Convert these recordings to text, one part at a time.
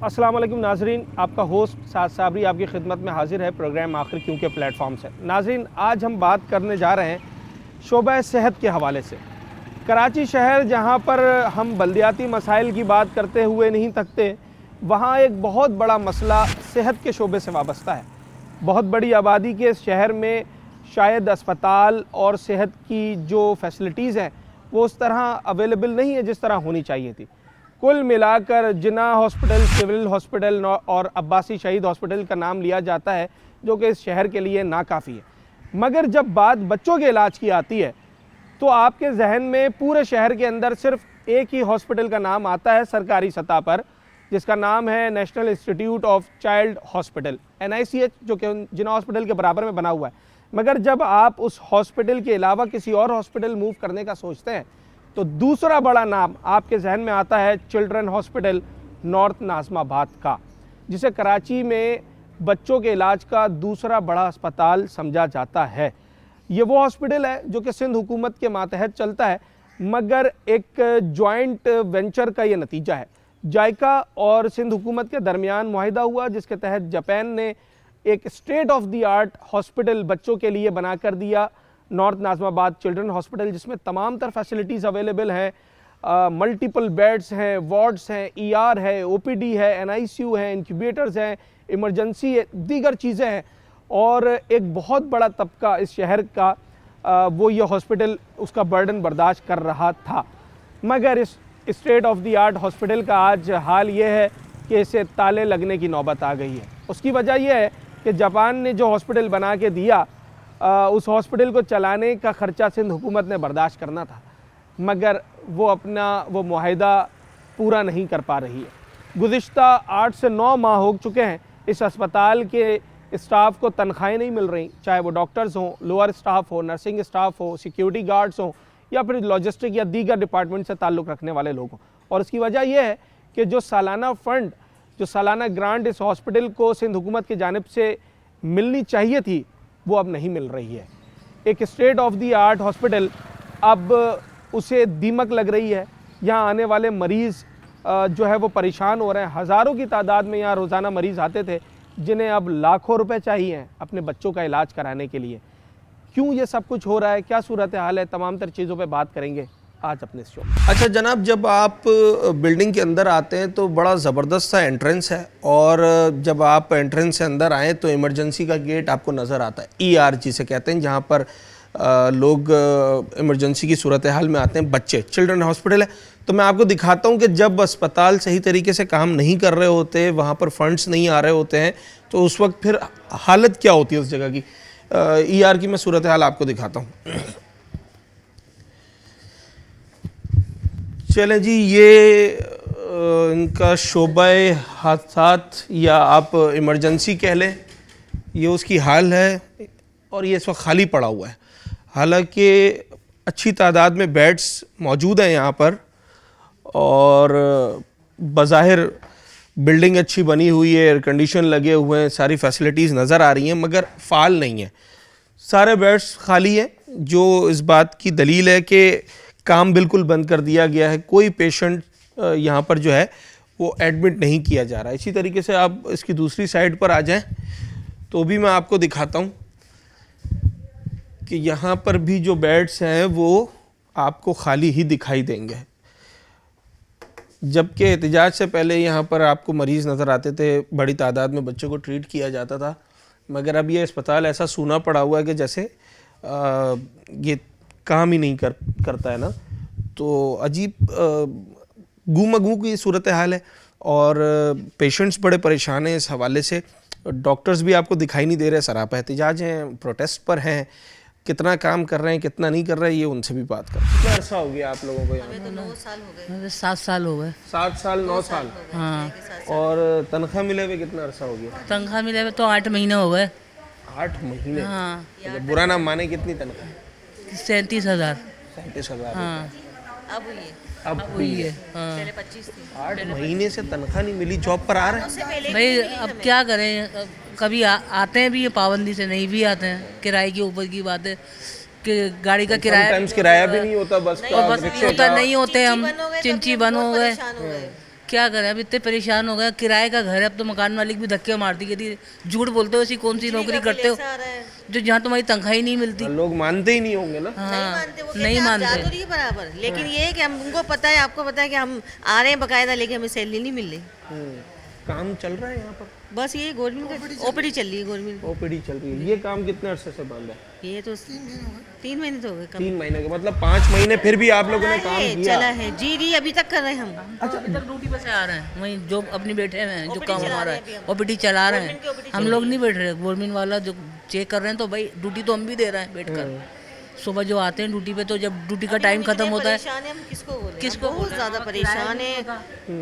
अस्सलाम वालेकुम नाजरीन, आपका होस्ट साद साबरी आपकी खिदमत में हाजिर है प्रोग्राम आखिर क्यों के प्लेटफॉर्म से। नाजरीन, आज हम बात करने जा रहे हैं शोबा सेहत के हवाले से। कराची शहर जहां पर हम बल्दियाती मसाइल की बात करते हुए नहीं थकते, वहां एक बहुत बड़ा मसला सेहत के शोबे से वाबस्ता है। बहुत बड़ी आबादी के शहर में शायद अस्पताल और सेहत की जो फैसिलिटीज़ हैं वो उस तरह अवेलेबल नहीं है जिस तरह होनी चाहिए थी। कुल मिलाकर जिन्ना हॉस्पिटल, सिविल हॉस्पिटल और अब्बासी शहीद हॉस्पिटल का नाम लिया जाता है, जो कि इस शहर के लिए नाकाफ़ी है। मगर जब बात बच्चों के इलाज की आती है तो आपके जहन में पूरे शहर के अंदर सिर्फ एक ही हॉस्पिटल का नाम आता है सरकारी सतह पर, जिसका नाम है national institute of child hospital NICH, जो कि जिन्ना हॉस्पिटल के बराबर में बना हुआ है। मगर जब आप उस हॉस्पिटल के अलावा किसी और हॉस्पिटल मूव करने का सोचते हैं तो दूसरा बड़ा नाम आपके जहन में आता है चिल्ड्रन हॉस्पिटल नॉर्थ नाज़िमाबाद का, जिसे कराची में बच्चों के इलाज का दूसरा बड़ा अस्पताल समझा जाता है। ये वो हॉस्पिटल है जो कि सिंध हुकूमत के मातहत चलता है, मगर एक जॉइंट वेंचर का ये नतीजा है। जायका और सिंध हुकूमत के दरमियान मुआहिदा हुआ, जिसके तहत जापान ने एक state of the art hospital बच्चों के लिए बना कर दिया, नॉर्थ नाज़िमाबाद चिल्ड्रन हॉस्पिटल, जिसमें तमाम तर फैसिलिटीज़ अवेलेबल हैं। मल्टीपल बेड्स हैं, वार्ड्स हैं, ER है, OPD है, NICU है, इंक्यूबेटर्स हैं, इमरजेंसी है, दीगर चीज़ें हैं। और एक बहुत बड़ा तबका इस शहर का वो ये हॉस्पिटल उसका बर्डन बर्दाश्त कर रहा था। मगर इस state of the art hospital का आज हाल ये है कि इसे ताले लगने की नौबत आ गई है। उसकी वजह यह है कि जापान ने जो हॉस्पिटल बना के दिया, उस हॉस्पिटल को चलाने का ख़र्चा सिंध हुकूमत ने बर्दाश्त करना था, मगर वो अपना वो मुआहिदा पूरा नहीं कर पा रही है। गुज़िश्ता 8 से 9 माह हो चुके हैं इस अस्पताल के स्टाफ को तनख्वाहें नहीं मिल रही, चाहे वो डॉक्टर्स हों, लोअर स्टाफ हो, नर्सिंग स्टाफ हो, सिक्योरिटी गार्ड्स हों, या फिर लॉजिस्टिक या दीगर डिपार्टमेंट से ताल्लुक़ रखने वाले लोग हों। और इसकी वजह यह है कि जो सालाना फ़ंड, जो सालाना ग्रांट इस हॉस्पिटल को सिंध हुकूमत की जानिब से मिलनी चाहिए थी, वो अब नहीं मिल रही है। एक state of the art hospital अब उसे दीमक लग रही है। यहाँ आने वाले मरीज़ जो है वो परेशान हो रहे हैं। हज़ारों की तादाद में यहाँ रोज़ाना मरीज़ आते थे, जिन्हें अब लाखों रुपए चाहिए हैं अपने बच्चों का इलाज कराने के लिए। क्यों ये सब कुछ हो रहा है, क्या सूरत हाल है, तमाम तर चीज़ों पे बात करेंगे आज अपने शो। अच्छा जनाब, जब आप बिल्डिंग के अंदर आते हैं तो बड़ा ज़बरदस्त सा एंट्रेंस है, और जब आप एंट्रेंस से अंदर आएँ तो इमरजेंसी का गेट आपको नज़र आता है, ER जिसे कहते हैं, जहाँ पर लोग इमरजेंसी की सूरत हाल में आते हैं। बच्चे, चिल्ड्रन हॉस्पिटल है। तो मैं आपको दिखाता हूँ कि जब अस्पताल सही तरीके से काम नहीं कर रहे होते, वहाँ पर फंड्स नहीं आ रहे होते हैं, तो उस वक्त फिर हालत क्या होती है उस जगह की। ER की मैं सूरत हाल आपको दिखाता हूँ। चलें जी, ये इनका शोबे हादसात या आप इमरजेंसी कह लें, ये उसकी हाल है। और ये इस वक्त खाली पड़ा हुआ है। हालांकि अच्छी तादाद में बेड्स मौजूद हैं यहाँ पर, और बज़ाहिर बिल्डिंग अच्छी बनी हुई है, एयर कंडीशन लगे हुए हैं, सारी फैसिलिटीज़ नज़र आ रही हैं, मगर फ़ाल नहीं है। सारे बेड्स खाली हैं, जो इस बात की दलील है कि काम बिल्कुल बंद कर दिया गया है। कोई पेशेंट यहाँ पर जो है वो एडमिट नहीं किया जा रहा है। इसी तरीके से आप इसकी दूसरी साइड पर आ जाएं तो भी मैं आपको दिखाता हूँ कि यहाँ पर भी जो बेड्स हैं वो आपको खाली ही दिखाई देंगे। जबकि एहतिजाज से पहले यहाँ पर आपको मरीज़ नज़र आते थे, बड़ी तादाद में बच्चों को ट्रीट किया जाता था, मगर अब ये अस्पताल ऐसा सूना पड़ा हुआ है कि जैसे ये काम ही नहीं करता है ना। तो अजीब गुमगू की सूरत हाल है, और पेशेंट्स बड़े परेशान हैं इस हवाले से। डॉक्टर्स भी आपको दिखाई नहीं दे रहे, सरापा एहतिजाज हैं, प्रोटेस्ट पर हैं। कितना काम कर रहे हैं, कितना नहीं कर रहे हैं, ये उनसे भी बात कर। कितना अर्सा हो गया आप लोगों को यहाँ? तो 9 साल हो गए। 7 साल हो गए। 7 साल 9 साल। हाँ। और तनख्वाह मिले हुए कितना अर्सा हो गया? तनख्वाह मिले हुए तो 8 महीने हो गए। 8 महीने? हाँ। तो बुरा ना माने, कितनी तनख्वाह? 37,000। 37,000। हाँ। अब हुई है, अब हुई है। हाँ। पहले 25 थी। 8 महीने से तनख्वाह नहीं मिली, जॉब पर आ रहे हैं। भाई अब क्या करें, कभी आते हैं भी ये पाबंदी से, नहीं भी आते हैं। किराए के ऊपर की बात है कि गाड़ी का किराया किराया भी नहीं होता, बस और बस होता नहीं होते, हम चिंची बन हो गए। क्या करें, अब इतने परेशान हो गए। किराए का घर है, अब तो मकान मालिक भी धक्के मारती कहती झूठ बोलते हो, ऐसी कौन सी नौकरी करते हो जो जहाँ तुम्हारी तनख्वाह ही नहीं मिलती। लोग मानते ही नहीं होंगे ना। हाँ, नहीं नहीं मानते, मानते। तो नहीं बराबर, लेकिन ये है कि हम उनको पता है, आपको पता है कि हम आ रहे हैं बकायदा, लेकिन हमें सैलरी नहीं मिल रही। काम चल रहा है यहाँ पर, बस ये गवर्नमेंट का ओपीडी चल रही है, गवर्नमेंट ओपीडी चल रही है। ये काम कितने अरसे से बंद है? ये तो 3 महीने तो हो गए। 3 महीने के, मतलब 5 महीने फिर भी आप लोगों ने काम किया। चला है जी जी, अभी तक कर रहे हैं हम। अच्छा, अभी तक ड्यूटी पे से आ रहे हैं, वहीं जो अपनी बैठे हुए हैं, जो OPD काम चला हमारा रहे हैं है अभी हम। ओपीडी चला रहे गवर्नमेंट की हैं। OPD हम लोग नहीं बैठ रहे, गवर्नमेंट वाला जो चेक कर रहे हैं, तो भाई ड्यूटी तो हम भी दे रहे हैं बैठ कर। सुबह जो आते हैं ड्यूटी पे, तो जब ड्यूटी का टाइम खत्म होता है, परेशान है, हम किसको बोले, किसको हम बहुत ज्यादा परेशान है।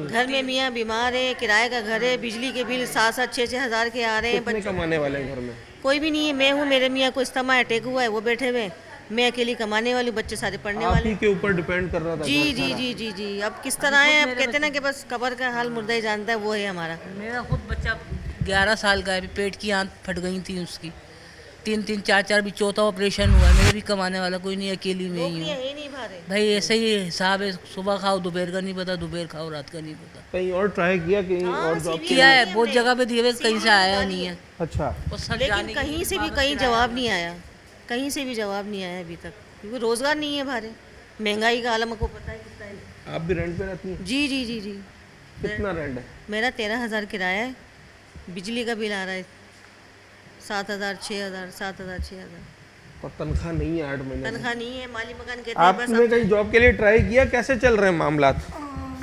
घर में मियाँ बीमार है, किराए का घर है, बिजली के बिल 7-7, 6-6 हज़ार के आ रहे हैं। कितने कमाने वाले हैं घर में? कोई भी नहीं है, मैं हूँ, मेरे मियाँ को इस्तेमा अटैक हुआ है, वो बैठे हुए हैं। मैं अकेली कमाने वाली, बच्चे सारे पढ़ने आप वाले। ही के ऊपर डिपेंड कर रहा था जी घर जी सारा। जी जी जी, अब किस तरह है, अब कहते ना कि बस कब्र का हाल मुर्दा ही जानता है, वो है हमारा। मेरा खुद बच्चा 11 साल का है, अभी पेट की आंत फट गई थी उसकी, 3-3, 4-4 भी चौथा ऑपरेशन हुआ है। मेरे भी कमाने वाला कोई नहीं, अकेली में ही नौकरियां हूँ है ही नहीं भारे। भाई। ऐसे ही हिसाब है, सुबह खाओ दोपहर का नहीं पता, दोपहर खाओ रात का नहीं पता। कहीं और ट्राई किया, कहीं और जॉब किया है बहुत जगह पे, दिए हुए कहीं से आया नहीं है। अच्छा, और सब लेकिन जाने कहीं से भी कहीं जवाब नहीं आया, कहीं से भी जवाब नहीं आया अभी तक, क्योंकि रोजगार नहीं है भारे। महंगाई का आलम को पता है कितना है। आप भी रेंट पे रहती हैं? जी जी जी जी, कितना रेंट है? मेरा 13,000 किराया है, बिजली का बिल आ रहा है 7,000, 6,000, 7,000, 6,000। और तनख्वाह नहीं है 8 महीने से। तनख्वाह नहीं है, माली मकान कहते हैं बस। आपने कहीं जॉब के लिए ट्राई किया? कैसे चल रहे हैं मामला?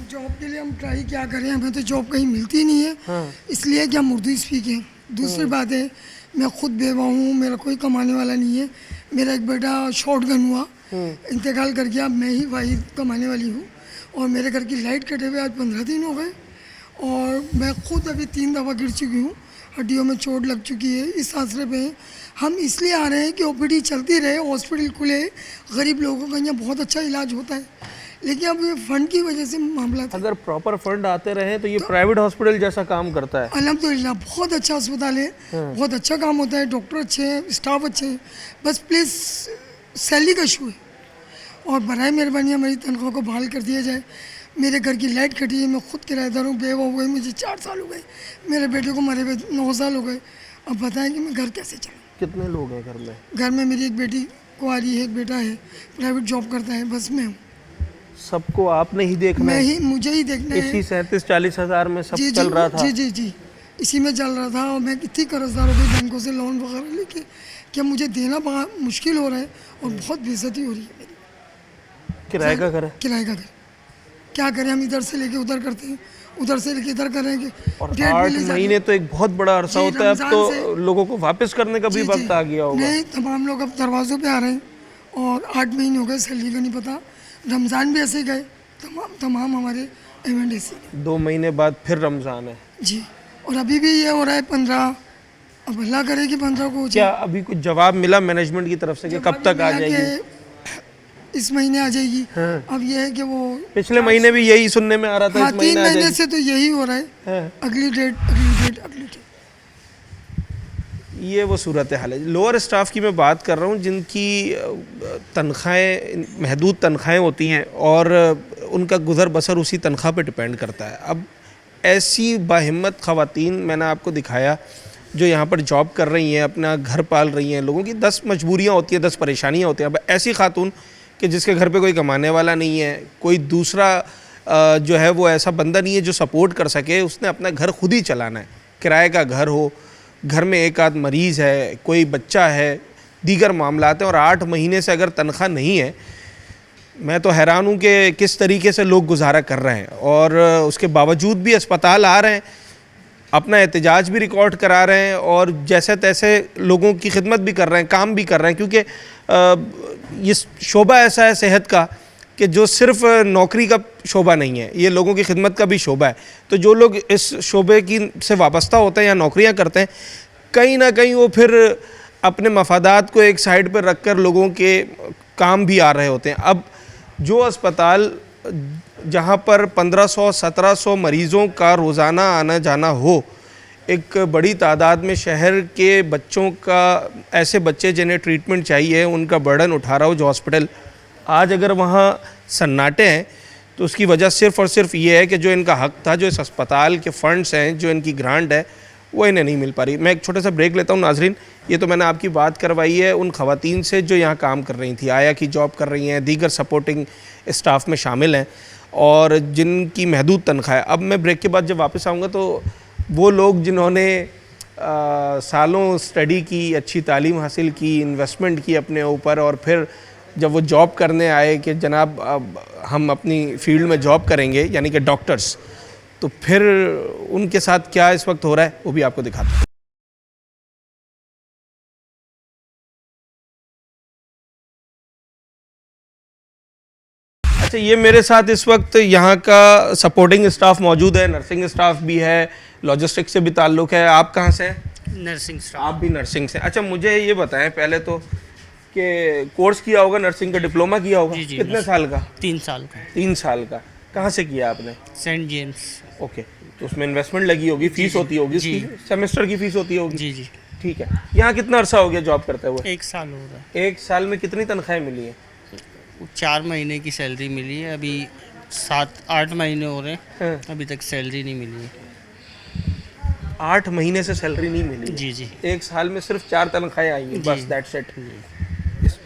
जॉब के लिए हम ट्राई क्या करें, हमें तो जॉब कहीं मिलती नहीं है। इसलिए कि हम उर्दू स्पीकिंग। दूसरी बात है, मैं खुद बेवा हूँ, मेरा कोई कमाने वाला नहीं है। मेरा एक बेटा शॉर्ट गन हुआ, इंतकाल कर गया, मैं ही वाहिद कमाने वाली हूँ। और मेरे घर की लाइट कटे हुए आज 15 दिन हो गए, और मैं खुद अभी 3 दफ़ा गिर चुकी हूँ, हड्डियों में चोट लग चुकी है। इस आसरे पे हम इसलिए आ रहे हैं कि ओपीडी चलती रहे, हॉस्पिटल खुले, गरीब लोगों का यहाँ बहुत अच्छा इलाज होता है। लेकिन अब ये फंड की वजह से मामला था। अगर प्रॉपर फंड आते रहे तो ये प्राइवेट हॉस्पिटल जैसा काम करता है। अल्हम्दुलिल्लाह बहुत अच्छा अस्पताल है, बहुत अच्छा काम होता है, डॉक्टर अच्छे हैं, स्टाफ अच्छे हैं। बस प्लीज़ सैलरी का इशू है, और बराए मेहरबानी मेरी तनख्वाह को बहाल कर दिया जाए। मेरे घर की लाइट कटी है, मैं खुद किराएदार हूँ, बेवा हुए मुझे 4 साल हो गए, मेरे बेटे को मरे हुए 9 साल हो गए। अब बताएं कि मैं घर कैसे चलाऊँ। कितने लोग हैं घर में? घर में मेरी एक बेटी कुंवारी है, एक बेटा है, प्राइवेट जॉब करता है, बस मैं हूँ। सबको आपने ही देखना मैं है? ही, मुझे ही देखना है। इसी 37-40 हज़ार में सब जी चल जी, रहा था? जी जी जी, इसी में चल रहा था। और मैं इतनी कर्जदार हो गई बैंकों से लोन वगैरह लेके कि मुझे देना बहुत मुश्किल हो रहा है, और बहुत बेइज्जती हो रही है मेरी। किराए का घर है? किराए का घर, क्या करें, हम इधर से लेके उधर करते हैं, उधर से लेके इधर करेंगे। और डेढ़ 8 महीने महीने तो एक बहुत बड़ा अरसा जी, होता है। अब रमज़ान तो से- लोगों को वापस करने का भी जी, वक्त जी। आ गया होगा। नहीं, तमाम लोग अब दरवाज़ों पे आ रहे हैं, और 8 महीने हो गए, सैलरी का नहीं पता। रमज़ान भी ऐसे गए, तमाम हमारे इवेंट ऐसे गए। 2 महीने बाद फिर रमज़ान है। जी, और अभी भी ये हो रहा है 15, अब अल्लाह करे कि 15 को हो क्या जाए। अभी कुछ जवाब मिला मैनेजमेंट की तरफ से कि कब तक आ मिला कि जाएगी? इस महीने आ जाएगी। अब ये है कि वो पिछले महीने भी यही सुनने में आ रहा था, हाँ, इस 3 महीने आ महीने जाएगी। से तो यही हो रहा है, हाँ। अगली डेट, अगली डेट, अगली डेट। ये वो सूरत हाल है। लोअर स्टाफ की मैं बात कर रहा हूँ, जिनकी तनख्वाहें, महदूद तनख्वाहें होती हैं, और उनका गुज़र बसर उसी तनख्वाह पे डिपेंड करता है। अब ऐसी बाहिम्मत ख़वातीन मैंने आपको दिखाया जो यहाँ पर जॉब कर रही हैं, अपना घर पाल रही हैं। लोगों की 10 मजबूरियाँ होती हैं, 10 परेशानियाँ होती हैं। अब ऐसी खातून कि जिसके घर पे कोई कमाने वाला नहीं है, कोई दूसरा जो है वो ऐसा बंदा नहीं है जो सपोर्ट कर सके, उसने अपना घर खुद ही चलाना है। किराए का घर हो, घर में एक आध मरीज़ है, कोई बच्चा है, दीगर मामलात हैं, और 8 महीने से अगर तनख्वाह नहीं है, मैं तो हैरान हूँ कि किस तरीके से लोग गुजारा कर रहे हैं। और उसके बावजूद भी अस्पताल आ रहे हैं, अपना एहतजाज भी रिकॉर्ड करा रहे हैं, और जैसे तैसे लोगों की खिदमत भी कर रहे हैं, काम भी कर रहे हैं। क्योंकि ये शोबा ऐसा है सेहत का कि जो सिर्फ नौकरी का शोबा नहीं है, ये लोगों की खिदमत का भी शोबा है। तो जो लोग इस शोबे की से वाबस्ता होते हैं या नौकरियां करते हैं, कहीं ना कहीं वो फिर अपने मफादात को एक साइड पर रख कर लोगों के काम भी आ रहे होते हैं। अब जो अस्पताल जहाँ पर 1500-1700 मरीज़ों का रोज़ाना आना जाना हो, एक बड़ी तादाद में शहर के बच्चों का, ऐसे बच्चे जिन्हें ट्रीटमेंट चाहिए, उनका बर्डन उठा रहा हो जो हॉस्पिटल, आज अगर वहाँ सन्नाटे हैं तो उसकी वजह सिर्फ़ और सिर्फ ये है कि जो इनका हक था, जो इस अस्पताल के फ़ंड्स हैं, जो इनकी ग्रांट है, वो इन्हें नहीं मिल पा रही। मैं एक छोटा सा ब्रेक लेता हूँ नाजरीन। ये तो मैंने आपकी बात करवाई है उन ख़वातीन से जो यहाँ काम कर रही थी, आया की जॉब कर रही हैं, दीगर सपोर्टिंग स्टाफ में शामिल हैं और जिनकी महदूद तनख्वाह है। अब मैं ब्रेक के बाद जब वापस आऊँगा तो वो लोग जिन्होंने सालों स्टडी की, अच्छी तालीम हासिल की, इन्वेस्टमेंट की अपने ऊपर, और फिर जब वो जॉब करने आए कि जनाब अब हम अपनी फील्ड में जॉब करेंगे, यानी कि डॉक्टर्स, तो फिर उनके साथ क्या इस वक्त हो रहा है वो भी आपको दिखाता हूँ। अच्छा, ये मेरे साथ इस वक्त यहाँ का सपोर्टिंग स्टाफ मौजूद है, नर्सिंग स्टाफ भी है, लॉजिस्टिक्स से भी ताल्लुक़ है। आप कहाँ से हैं? Nursing staff. आप भी नर्सिंग से। अच्छा, मुझे ये बताएं पहले तो कि कोर्स किया होगा नर्सिंग का, डिप्लोमा किया होगा? जी, कितने साल का? 3 साल का। 3 साल का। कहाँ से किया आपने? Saint James. ओके, तो उसमें इन्वेस्टमेंट लगी होगी, फीस होती होगी, जी। उसकी सेमेस्टर की फीस होती होगी। जी जी। ठीक है। यहाँ कितना अरसा हो गया जॉब करते हुए? 1 साल हो रहा है। 1 साल में कितनी तनख्वाहें मिली हैं? 4 महीने की सैलरी मिली है, अभी 7-8 महीने हो रहे हैं, हाँ। अभी तक सैलरी नहीं मिली है। 8 महीने से सैलरी नहीं मिली? जी जी। 1 साल में सिर्फ 4 तनख्वाहें आई हैं, बस, दैट्स इट।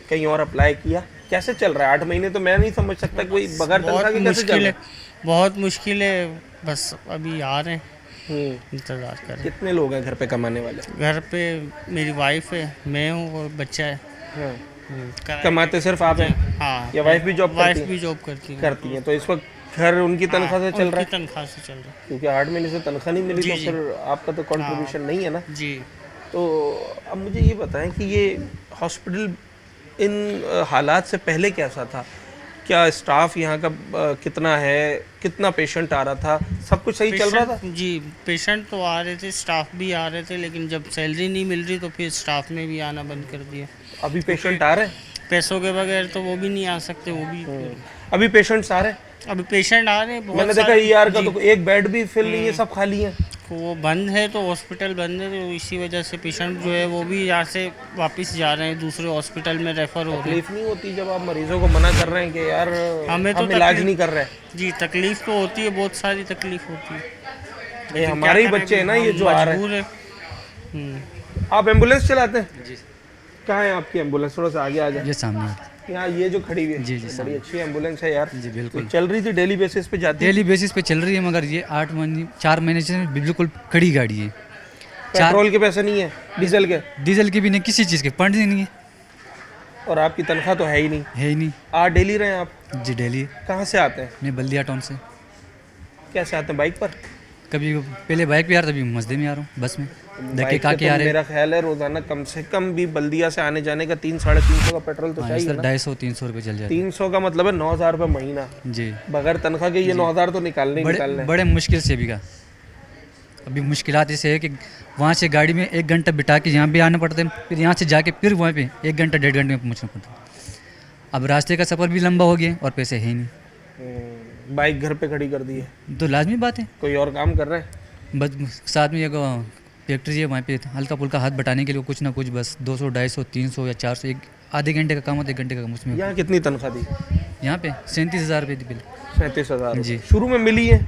कहीं और अप्लाई किया? कैसे चल रहा है 8 महीने? तो मैं नहीं समझ सकता कोई बगैर तनख्वाह के कैसे चल रहा है। बहुत मुश्किल है, बस अभी आ रहे हैं, इंतज़ार कर रहे हैं। कितने लोग हैं घर पे कमाने वाले? घर पे मेरी वाइफ है, मैं हूँ और बच्चा है। हाँ। कराए कमाते सिर्फ आप हैं? हाँ। या वाइफ भी जॉब करती वाइफ है? भी जॉब करती है। करती हैं। तो इस वक्त घर उनकी तनख्वाह से चल रहा है? उनकी तनख्वाह से चल रहा है। क्योंकि 8 महीने से तनख्वाह नहीं मिली, जी, तो जी। फिर आपका तो कंट्रीब्यूशन नहीं है ना। जी। तो अब मुझे ये बताएं कि ये हॉस्पिटल इन हालात से पहले कैसा था? क्या स्टाफ यहाँ का कितना है, कितना पेशेंट आ रहा था, सब कुछ सही चल रहा था? जी, पेशेंट तो आ रहे थे, स्टाफ भी आ रहे थे, लेकिन जब सैलरी नहीं मिल रही तो फिर स्टाफ ने भी आना बंद कर दिया। अभी पेशेंट आ रहे हैं? पैसों के बगैर तो वो भी नहीं आ सकते, वो भी। अभी पेशेंट्स आ रहे हैं? अभी पेशेंट आ रहे हैं बहुत मैंने देखा सारे। ER का जी, तो एक बेड भी फिल नहीं है, सब खाली है। वो बंद है, तो हॉस्पिटल बंद है, तो इसी वजह से पेशेंट जो है वो भी यहाँ से वापस जा रहे हैं, दूसरे हॉस्पिटल में रेफर हो रहे हैं। तकलीफ नहीं होती जब आप मरीजों को मना कर रहे हैं कि यार हमें तो हम इलाज तकलीफ- नहीं कर रहे हैं? जी, तकलीफ तो होती है, बहुत सारी तकलीफ होती है, ये लेकिन हमारे ही क्या बच्चे हैं ना करें, ये हम जो आ रहे हैं। मजबूर हैं। आप एम्बुलेंस चलाते हैं? जी। कहाँ है आपकी एम्बुलेंस? थोड़ा सा आगे आ जाए। ये सामने यहाँ ये जो खड़ी हुई है, जी, जी, बड़ी अच्छी एम्बुलेंस है यार। जी बिल्कुल। तो चल रही थी, डेली बेसिस पे जाती है? डेली बेसिस पे चल रही है, मगर ये 4 महीने से बिल्कुल खड़ी गाड़ी है। पेट्रोल के पैसे नहीं है, डीजल के? डीजल की भी नहीं, किसी चीज़ के फंड ही नहीं है, और आपकी तनख्वाह तो है ही नहीं। है ही नहीं। आ डेली रहे हैं आप? जी डेली। कहाँ से आते हैं? मैं बल्दिया टाउन से। कैसे आते हैं? बाइक पर? कभी पहले बाइक पे आ रहा था, अभी मस्जिद में आ रहा हूँ, बस में धक्के बाइक खा पे के तो आ रहे। मेरा ख्याल है रोजाना कम से कम भी बल्दिया से आने जाने का 300-350 का पेट्रोल तो हाँ, चाहिए सर ना। 250-300 रुपये चल जाते 300 का मतलब है 9,000 रुपये महीना। जी। बगैर तनख्वाह के ये 9,000 तो निकालने ही निकालने बड़े हैं। बड़े मुश्किल से भी का। अभी मुश्किलात ऐसे है कि वहाँ से गाड़ी में 1 घंटा बिठा के यहाँ भी आना पड़ता है, फिर यहाँ से जाके फिर वहाँ पे 1 घंटा 1.5 घंटे में पहुँचना पड़ता है। अब रास्ते का सफ़र भी लंबा हो गया और पैसे है ही नहीं, बाइक घर पे खड़ी कर दी है। तो लाजमी बात है। कोई और काम कर रहे हैं? बस साथ में एक फैक्ट्री है, वहाँ पे हल्का फुल्का हाथ बटाने के लिए कुछ ना कुछ, बस 200, 250, 300 या 400, एक आधे घंटे का काम होता है, 1 घंटे का काम उसमें। यहाँ कितनी तनख्वाह दी? यहाँ पे 37,000 रुपये दी बिल। 37,000 जी। शुरू में मिली है?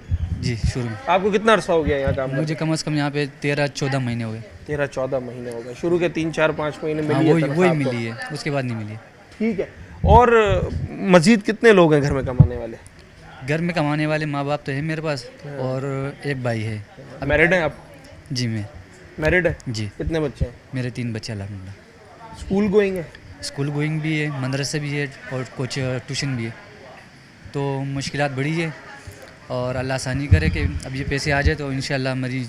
जी शुरू में। आपको कितना अरसा हो गया यहाँ काम करते? मुझे कम से कम यहाँ पे 13-14 महीने हो गए। 13-14 महीने हो गए। शुरू के 3-4-5 महीने हाँ, मिली है वही तनख्वाह आपको? मिली है, उसके बाद नहीं मिली है। ठीक है। और मजीद कितने लोग हैं घर में कमाने वाले? घर में कमाने वाले माँ बाप तो है मेरे पास, और एक भाई है। मैरिड हैं आप? जी मैं मैरिड है? जी। कितने बच्चे हैं? मेरे 3 बच्चे अल्हम्दुलिल्लाह। स्कूल गोइंग है? स्कूल गोइंग भी है, मदरसे भी है, और कुछ ट्यूशन भी है। तो मुश्किलात बड़ी है, और अल्लाह आसानी करे कि अब ये पैसे आ जाए तो इंशाल्लाह हमारी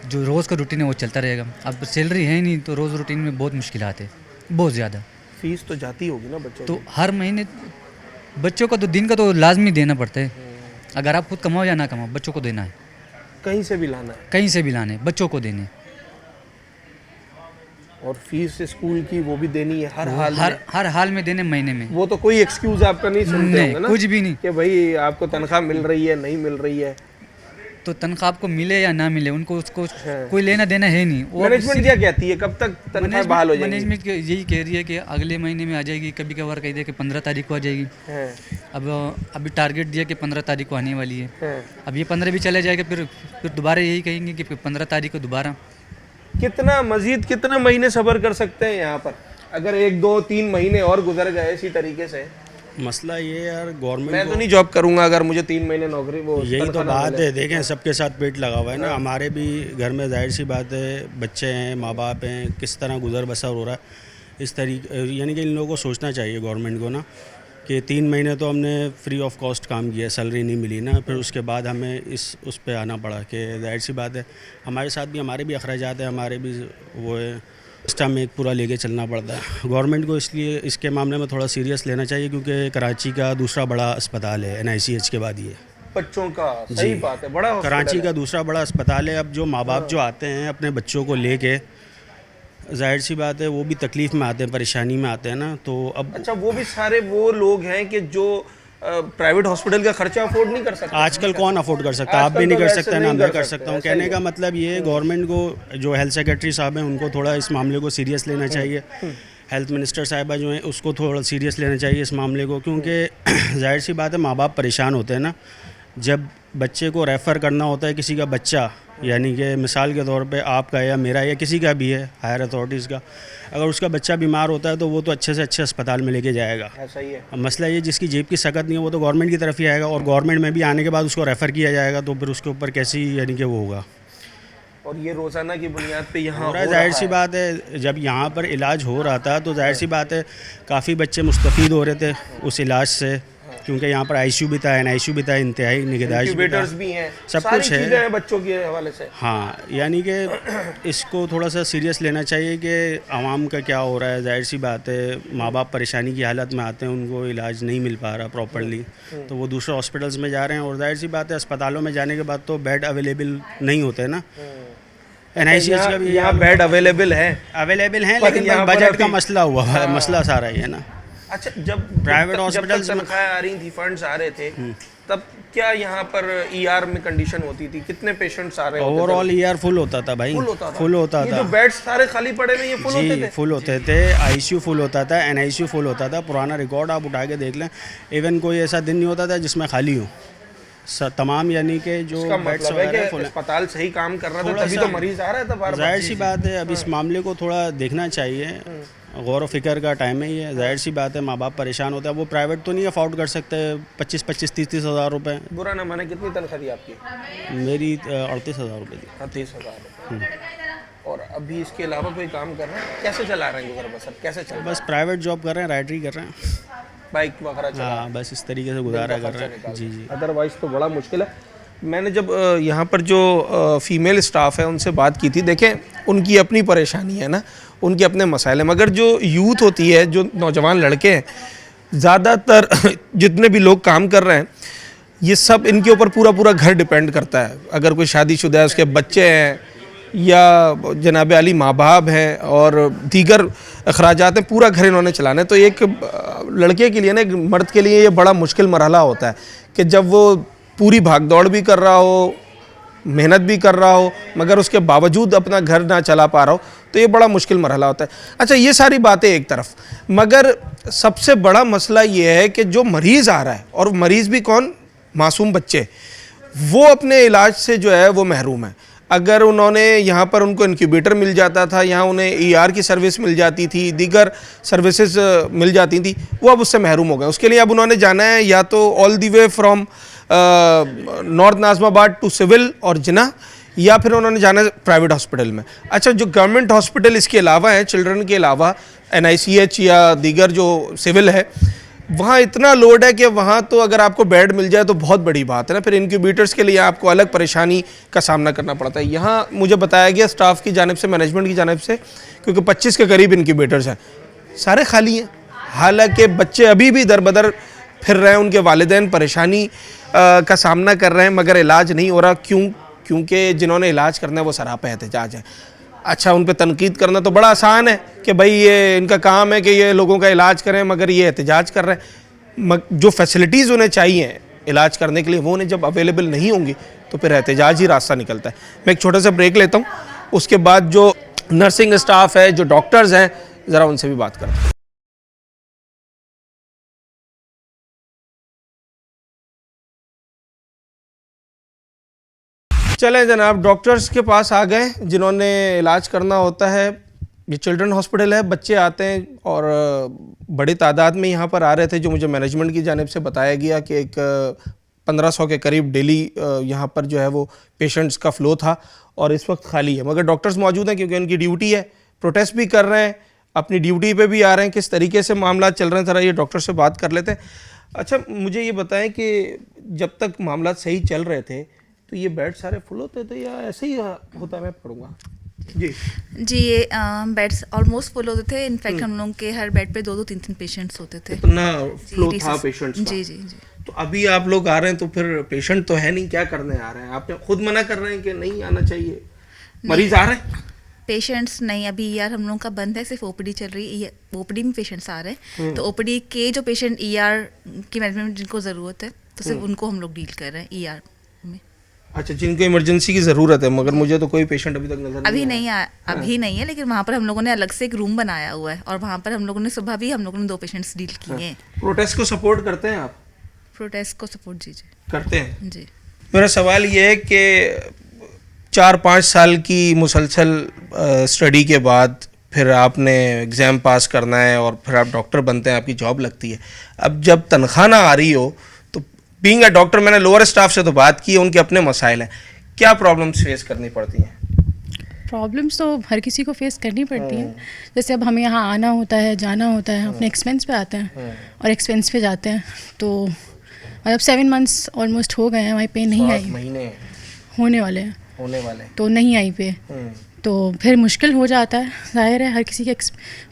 जो रोज़ का रूटीन है वो चलता रहेगा। अब सैलरी है ही नहीं, तो रोज़ रूटीन में बहुत मुश्किलात है, बहुत ज़्यादा। फीस तो जाती होगी ना बच्चों तो की? हर महीने बच्चों को तो दिन का तो लाजमी देना पड़ता है। अगर आप खुद कमाओ या ना कमाओ, बच्चों को देना है, कहीं से भी लाना है। कहीं से भी लाने, बच्चों को देने। और फीस स्कूल की वो भी देनी है हर हाल में? हर हाल में देने, महीने में। वो तो कोई एक्सक्यूज आपका नहीं सुनते नहीं, होंगे ना कुछ भी नहीं। कि भाई आपको तनख्वाह मिल रही है, नहीं मिल रही है? तो तनख्वाह आपको मिले या ना मिले उनको उसको कोई लेना देना है नहीं। और मैनेजमेंट क्या कहती है, कब तक तनख्वाह बहाल हो जाएगी? मैनेजमेंट यही कह रही है कि अगले महीने में आ जाएगी, कभी कभार कह दिया कि 15 तारीख को आ जाएगी। अब अभी टारगेट दिया कि 15 तारीख को आने वाली है। अब ये 15 भी चले जाएगा, फिर दोबारा यही कहेंगे कि 15 तारीख को दोबारा। कितना मजीद कितना महीने सब्र कर सकते हैं यहाँ पर? अगर 1 2 3 महीने और गुजर गए इसी तरीके से? मसला ये है यार, गवर्नमेंट मैं तो नहीं जॉब करूंगा अगर मुझे 3 महीने नौकरी वो यही तो तनख्वाह ना बात मिले। है। देखें सबके साथ पेट लगा हुआ है ना, हमारे भी घर में जाहिर सी बात है बच्चे हैं, माँ बाप हैं, किस तरह गुजर बसर हो रहा है इस तरीके। यानी कि इन लोगों को सोचना चाहिए गवर्नमेंट को ना कि 3 महीने तो हमने फ्री ऑफ कॉस्ट काम किया, सैलरी नहीं मिली ना, फिर उसके बाद हमें उस पर आना पड़ा कि जाहिर सी बात है हमारे साथ भी हमारे भी अखराजात हैं, हमारे भी वो है, सिस्टम में एक पूरा लेके चलना पड़ता है। गवर्नमेंट को इसलिए इसके मामले में थोड़ा सीरियस लेना चाहिए क्योंकि कराची का दूसरा बड़ा अस्पताल है NICH के बाद ये बच्चों का, सही बात है, बड़ा हॉस्पिटल कराची है। का दूसरा बड़ा अस्पताल है। अब जो माँ बाप जो आते हैं अपने बच्चों को लेके, जाहिर सी बात है वो भी तकलीफ़ में आते हैं, परेशानी में आते हैं ना। तो अब अच्छा, वो भी सारे वो लोग हैं कि जो प्राइवेट हॉस्पिटल का खर्चा अफोर्ड नहीं कर सकते। आजकल कौन अफोर्ड कर सकता है? आप आजकल भी नहीं तो कर वैसे सकते ना, नहीं मैं कर कर सकते, सकता हूँ। ऐसा कहने ही का है। मतलब ये गवर्नमेंट को, जो हेल्थ सेक्रेटरी साहब हैं उनको थोड़ा इस मामले को सीरियस लेना चाहिए। हेल्थ मिनिस्टर साहिबा जो हैं उसको थोड़ा सीरियस लेना चाहिए इस मामले को, क्योंकि जाहिर सी बात है माँ बाप परेशान होते हैं ना। जब बच्चे को रेफ़र करना होता है, किसी का बच्चा, यानी कि मिसाल के तौर पे आपका या मेरा या किसी का भी है हायर अथॉरिटीज़ का, अगर उसका बच्चा बीमार होता है तो वो तो अच्छे से अच्छे अस्पताल में लेके जाएगा। ऐसा ही है। अब मसला ये जिसकी जेब की सकत नहीं है वो तो गवर्नमेंट की तरफ ही आएगा, और गवर्नमेंट में भी आने के बाद उसको रेफ़र किया जाएगा, तो फिर उसके ऊपर कैसी यानी कि वो होगा। और ये रोज़ाना की बुनियाद पे यहाँ हो रहा है। जाहिर सी बात है जब यहाँ पर इलाज हो रहा था तो जाहिर सी बात है काफ़ी बच्चे मुस्तफ़ीद हो रहे थे उस इलाज से, क्योंकि यहाँ पर ICU भी था, NICU भी था, इंतहाई निगहदाश्त भी था, इंक्यूबेटर्स भी हैं, सब सारी कुछ है। चीज़ें हैं बच्चों के हवाले से। हाँ, यानी कि इसको थोड़ा सा सीरियस लेना चाहिए कि आवाम का क्या हो रहा है। जाहिर सी बात है माँ बाप परेशानी की हालत में आते हैं, उनको इलाज नहीं मिल पा रहा प्रॉपरली, तो वो दूसरे हॉस्पिटल्स में जा रहे हैं। और जाहिर सी बात है अस्पतालों में जाने के बाद तो बेड अवेलेबल नहीं होते ना। NICH का भी यहाँ बेड अवेलेबल है। अवेलेबल हैं, पर लेकिन यहाँ पर बजट का अभी- मसला हुआ है, मसला सारा ही है ना। अच्छा, जब प्राइवेट जब हॉस्पिटल्स तक में- तनख्वाहें आ रही थी, फंड्स आ रहे थे, तब क्या यहाँ पर ER में कंडीशन होती थी? कितने पेशेंट्स आ रहे होते थे? ओवरऑल ER फुल होता था भाई, फुल होता था। फुल होता ये था जो बेड्स सारे खाली पड़े हैं ये फुल होते जी, थे? फुल होते थे। ICU फुल होता था, NICU फुल होता था। पुराना रिकॉर्ड आप उठा के देख लें, इवन कोई ऐसा दिन नहीं होता था जिसमें खाली हो। तमाम यानी कि जो इसका बेड्स मतलब है वगैरह कि फुल हैं। अस्पताल सही काम कर रहा था, थोड़ा तभी सा- तो मरीज आ रहा था बार-बार। जाहिर सी बात है अब इस मामले को थोड़ा देखना चाहिए, गौर व फिक्र का टाइम है ये। जाहिर सी बात है माँ बाप परेशान होता है, वो प्राइवेट तो नहीं अफोर्ड कर सकते 25-25 30-30 हज़ार रुपये। बुरा ना माने, कितनी तनख्वाह थी आपकी? मेरी 38 हज़ार रुपये थी। 38,000 रुपये। और अभी इसके अलावा कोई काम कर रहे हैं? कैसे चला रहे हैं गुजर बसर, कैसे चल रहा है? बस प्राइवेट जॉब कर रहे हैं, राइटरी कर रहे हैं। बाइक वगैरह चला हाँ, बस इस तरीके से गुजारा कर रहे हैं। जी जी। अदरवाइज़ तो बड़ा मुश्किल है। मैंने जब यहाँ पर जो फ़ीमेल स्टाफ है उनसे बात की थी, देखें उनकी अपनी परेशानी है ना, उनके अपने मसाइल हैं, मगर जो यूथ होती है, जो नौजवान लड़के हैं, ज़्यादातर जितने भी लोग काम कर रहे हैं, ये सब इनके ऊपर पूरा घर डिपेंड करता है। अगर कोई शादीशुदा है, उसके बच्चे हैं, या जनाब अली माँ बाप हैं और दीगर अखराजात हैं, पूरा घर इन्होंने चलाना है। तो एक लड़के के लिए ना, एक मर्द के लिए ये बड़ा मुश्किल मरहला होता है कि जब वो पूरी भाग दौड़ भी कर रहा हो, मेहनत भी कर रहा हो, मगर उसके बावजूद अपना घर ना चला पा रहा हो, तो ये बड़ा मुश्किल मरहला होता है। अच्छा, ये सारी बातें एक तरफ, मगर सबसे बड़ा मसला ये है कि जो मरीज़ आ रहा है, और मरीज़ भी कौन? मासूम बच्चे, वो अपने इलाज से जो है वो महरूम है। अगर उन्होंने यहाँ पर उनको इंक्यूबेटर मिल जाता था, यहाँ उन्हें ER की सर्विस मिल जाती थी, दीगर सर्विसेज मिल जाती थी, वो अब उससे महरूम हो गए। उसके लिए अब उन्होंने जाना है या तो all the way from north Nazimabad to civil और जिना, या फिर उन्होंने जाना है प्राइवेट हॉस्पिटल में। अच्छा, जो गवर्नमेंट हॉस्पिटल इसके अलावा है, चिल्ड्रन के अलावा NICH या दीगर जो सिविल है, वहाँ इतना लोड है कि वहाँ तो अगर आपको बेड मिल जाए तो बहुत बड़ी बात है ना, फिर इंक्यूबेटर्स के लिए आपको अलग परेशानी का सामना करना पड़ता है। यहाँ मुझे बताया गया स्टाफ की जानिब से, मैनेजमेंट की जानिब से, क्योंकि 25 के करीब इंक्यूबेटर्स हैं, सारे खाली हैं। हालांकि बच्चे अभी भी दर बदर फिर रहे हैं, उनके वालिदैन परेशानी का सामना कर रहे हैं, मगर इलाज नहीं हो रहा। क्योंकि जिन्होंने इलाज करना है वो सरापा एहतजाज है। अच्छा, उन पे तनकीद करना तो बड़ा आसान है कि भाई ये इनका काम है कि ये लोगों का इलाज करें, मगर ये एहतजाज कर रहे हैं। जो फैसिलिटीज़ उन्हें चाहिए इलाज करने के लिए, वो उन्हें जब अवेलेबल नहीं होंगी तो फिर एहतजाज ही रास्ता निकलता है। मैं एक छोटा सा ब्रेक लेता हूँ, उसके बाद जो नर्सिंग स्टाफ है, जो डॉक्टर्स हैं, ज़रा उनसे भी बात करते हैं। चलें जनाब, डॉक्टर्स के पास आ गए जिन्होंने इलाज करना होता है। ये चिल्ड्रन हॉस्पिटल है, बच्चे आते हैं और बड़ी तादाद में यहाँ पर आ रहे थे। जो मुझे मैनेजमेंट की जानिब से बताया गया कि एक 1500 के करीब डेली यहाँ पर जो है वो पेशेंट्स का फ़्लो था और इस वक्त खाली है, मगर डॉक्टर्स मौजूद हैं क्योंकि उनकी ड्यूटी है। प्रोटेस्ट भी कर रहे हैं, अपनी ड्यूटी पे भी आ रहे हैं। किस तरीके से मामला चल रहे हैं ज़रा ये डॉक्टर से बात कर लेते हैं। अच्छा, मुझे ये बताएं कि जब तक मामला सही चल रहे थे तो ये बेड सारे फुल होते थे या ऐसे ही होता है? मैं पढ़ूँगा जी। ये बेड्स ऑलमोस्ट फुल होते थे। इनफैक्ट हम लोग के हर बेड पे 2-2 3-3 पेशेंट्स होते थे। इतना फ्लो था पेशेंट्स का? जी जी जी। तो अभी आप लोग आ रहे हैं तो फिर पेशेंट तो है नहीं, क्या करने आ रहे हैं? आपने खुद मना कर रहे हैं कि नहीं आना चाहिए, मरीज आ रहे हैं? पेशेंट्स नहीं, अभी ईआर हम लोग का बंद है, सिर्फ ओपीडी चल रही है। ओपीडी में पेशेंट्स आ रहे हैं, तो ओपीडी के जो पेशेंट ईआर की मैनेजमेंट जिनको ज़रूरत है तो सिर्फ उनको हम लोग डील कर रहे हैं ईआर में। अच्छा, जिनको इमरजेंसी की ज़रूरत है, मगर मुझे तो कोई पेशेंट अभी तक नजर अभी नहीं है, लेकिन वहाँ पर हम लोगों ने अलग से एक रूम बनाया हुआ है और वहाँ पर हम लोगों ने सुबह भी हम लोगों ने 2 पेशेंट्स डील किए हैं। प्रोटेस्ट को सपोर्ट करते हैं आप? प्रोटेस्ट को सपोर्ट जी करते हैं जी। मेरा सवाल ये है कि 4-5 साल की मुसलसल स्टडी के बाद फिर आपने एग्ज़ाम पास करना है और फिर आप डॉक्टर बनते हैं, आपकी जॉब लगती है। अब जब तनख्वाह ना आ रही हो तो बीइंग अ डॉक्टर, मैंने लोअर स्टाफ से तो बात की है, उनके अपने मसाइल हैं, क्या प्रॉब्लम्स फेस करनी पड़ती हैं? प्रॉब्लम्स तो हर किसी को फेस करनी पड़ती हैं। जैसे अब हमें यहाँ आना होता है, जाना होता है, अपने एक्सपेंस पे आते हैं और एक्सपेंस पे जाते हैं, तो मतलब 7 मंथ्स ऑलमोस्ट हो गए हैं, हमारी पे नहीं आई। महीने होने वाले हैं तो नहीं आई पे, तो फिर मुश्किल हो जाता है। जाहिर है हर किसी के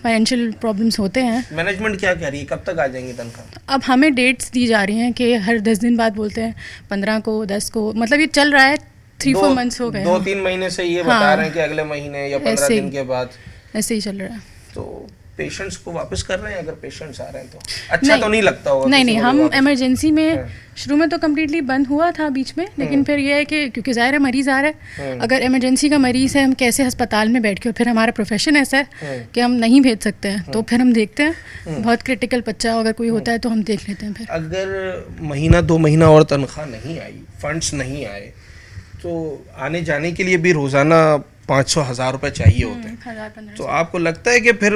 फाइनेंशियल प्रॉब्लम्स होते हैं। मैनेजमेंट क्या कह रही है, कब तक आ जाएंगी तनख्वाह? अब हमें डेट्स दी जा रही हैं कि हर 10 दिन बाद बोलते हैं, 15 को, 10 को, मतलब ये चल रहा है। 3-4 मंथ्स हो गए, 2-3 महीने से ये बता रहे हैं कि अगले महीने या 15 दिन के बाद ऐसे ही चल रहा है। तो पेशेंट्स को वापस कर रहे हैं? अगर पेशेंट्स आ रहे हैं तो अच्छा तो नहीं लगता होगा? नहीं, हम इमरजेंसी में शुरू में तो कम्प्लीटली बंद हुआ था बीच में, लेकिन फिर ये है कि क्योंकि ज़ाहिर है मरीज़ आ रहा है, अगर इमरजेंसी का मरीज़ है, हम कैसे अस्पताल में बैठ के, और फिर हमारा प्रोफेशन ऐसा है कि हम नहीं भेज सकते हैं, तो फिर हम देखते हैं बहुत क्रिटिकल बच्चा अगर कोई होता है तो हम देख लेते हैं। फिर अगर महीना 2 महीना और तनख्वाह नहीं आई, फंड्स नहीं आए, तो आने जाने के लिए भी रोज़ाना 500-1000 रुपये चाहिए होते हैं, तो आपको लगता है कि फिर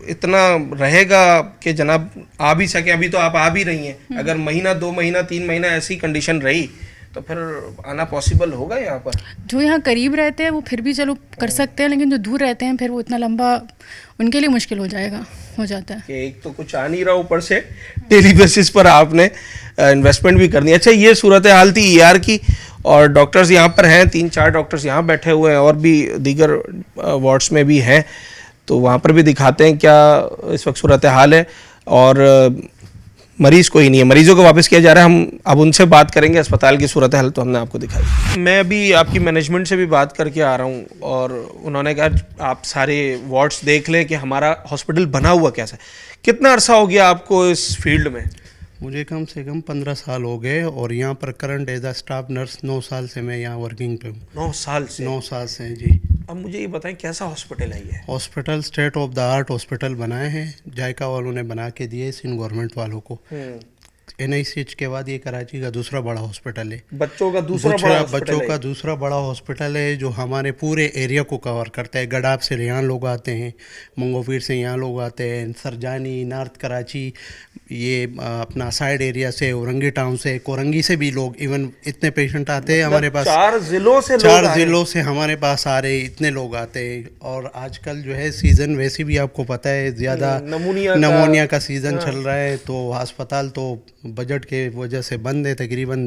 इतना रहेगा कि जनाब आ भी सके? अभी तो आप आ भी रही हैं, अगर महीना 2 महीना 3 महीना ऐसी कंडीशन रही तो फिर आना पॉसिबल होगा यहाँ पर? जो यहाँ करीब रहते हैं वो फिर भी चलो कर सकते हैं, लेकिन जो दूर रहते हैं फिर वो इतना लंबा उनके लिए मुश्किल हो जाता है कि एक तो कुछ आ नहीं रहा, ऊपर से डेली बेसिस पर आपने इन्वेस्टमेंट भी करनी है। अच्छा, ये सूरत हाल थी ईआर की, और डॉक्टर्स यहाँ पर हैं, 3-4 डॉक्टर्स यहाँ बैठे हुए हैं और भी दीगर वार्ड्स में भी हैं, तो वहाँ पर भी दिखाते हैं क्या इस वक्त सूरत हाल है। और मरीज़ कोई नहीं है, मरीज़ों को वापस किया जा रहा है। हम अब उनसे बात करेंगे, अस्पताल की सूरत हाल तो हमने आपको दिखाई। मैं अभी आपकी मैनेजमेंट से भी बात करके आ रहा हूँ और उन्होंने कहा आप सारे वार्ड्स देख लें कि हमारा हॉस्पिटल बना हुआ कैसा है। कितना अरसा हो गया आपको इस फील्ड में? मुझे कम से कम 15 साल हो गए और यहाँ पर current as a staff nurse 9 साल से मैं यहाँ वर्किंग पे हूँ। 9 साल से? 9 साल से जी। अब मुझे ये बताएं कैसा हॉस्पिटल है ये? Hospital state of the art hospital बनाए हैं, जायका वालों ने बना के दिए सिंध गवर्नमेंट वालों को। NICH के बाद ये कराची का दूसरा बड़ा हॉस्पिटल है। बच्चों का दूसरा बड़ा हॉस्पिटल है जो हमारे पूरे एरिया को कवर करता है। गडाब से यहाँ लोग आते हैं, मंगोपीर से यहाँ लोग आते हैं, सरजानी, नॉर्थ कराची, ये अपना साइड एरिया से, औरंगी टाउन से, कोरंगी से भी लोग, इवन इतने पेशेंट आते हैं हमारे पास। 4 ज़िलों से हमारे पास आ रहे, इतने लोग आते हैं। और आजकल जो है सीज़न वैसे भी आपको पता है ज़्यादा नमोनिया का सीज़न चल रहा है, तो अस्पताल तो बजट के वजह से बंद है। तकरीबन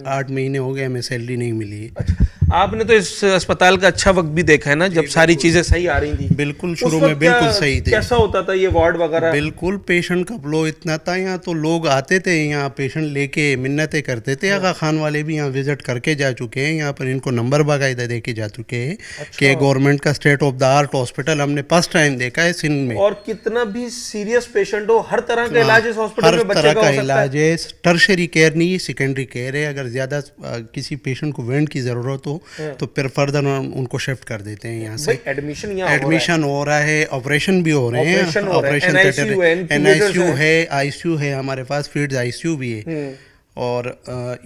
8 महीने हो गए हमें सैलरी नहीं मिली है। अच्छा, आपने तो इस अस्पताल का अच्छा वक्त भी देखा है ना, जब सारी चीजें सही आ रही थी। बिल्कुल उस शुरू वक्त में बिल्कुल क्या- सही थे। कैसा होता था ये वार्ड वगैरह? बिल्कुल पेशेंट का फ्लो इतना था, यहाँ तो लोग आते थे, यहाँ पेशेंट लेके मिन्नतें करते थे। आगा खान वाले भी यहाँ विजिट करके जा चुके हैं, यहाँ पर इनको नंबर बाकायदा दे के जा चुके हैं कि गवर्नमेंट का state of the art hospital हमने फर्स्ट टाइम देखा है सिंध में। और कितना भी सीरियस पेशेंट हो, हर तरह का इलाज इस हॉस्पिटल हर में बच्चे तरह का का हो सकता इलाज है। टर्शरी केयर नहीं है, सेकेंडरी केयर है। अगर ज़्यादा किसी पेशेंट को वेंट की ज़रूरत हो तो फिर फर्दर उनको शिफ्ट कर देते हैं यहाँ से। भाई एडमिशन यहाँ एडमिशन हो रहा है, ऑपरेशन भी हो रहे हैं। ऑपरेशन हो रहे हैं, ऑपरेशन NICU है, NICU है, ICU है, हमारे पास फील्ड ICU भी है। और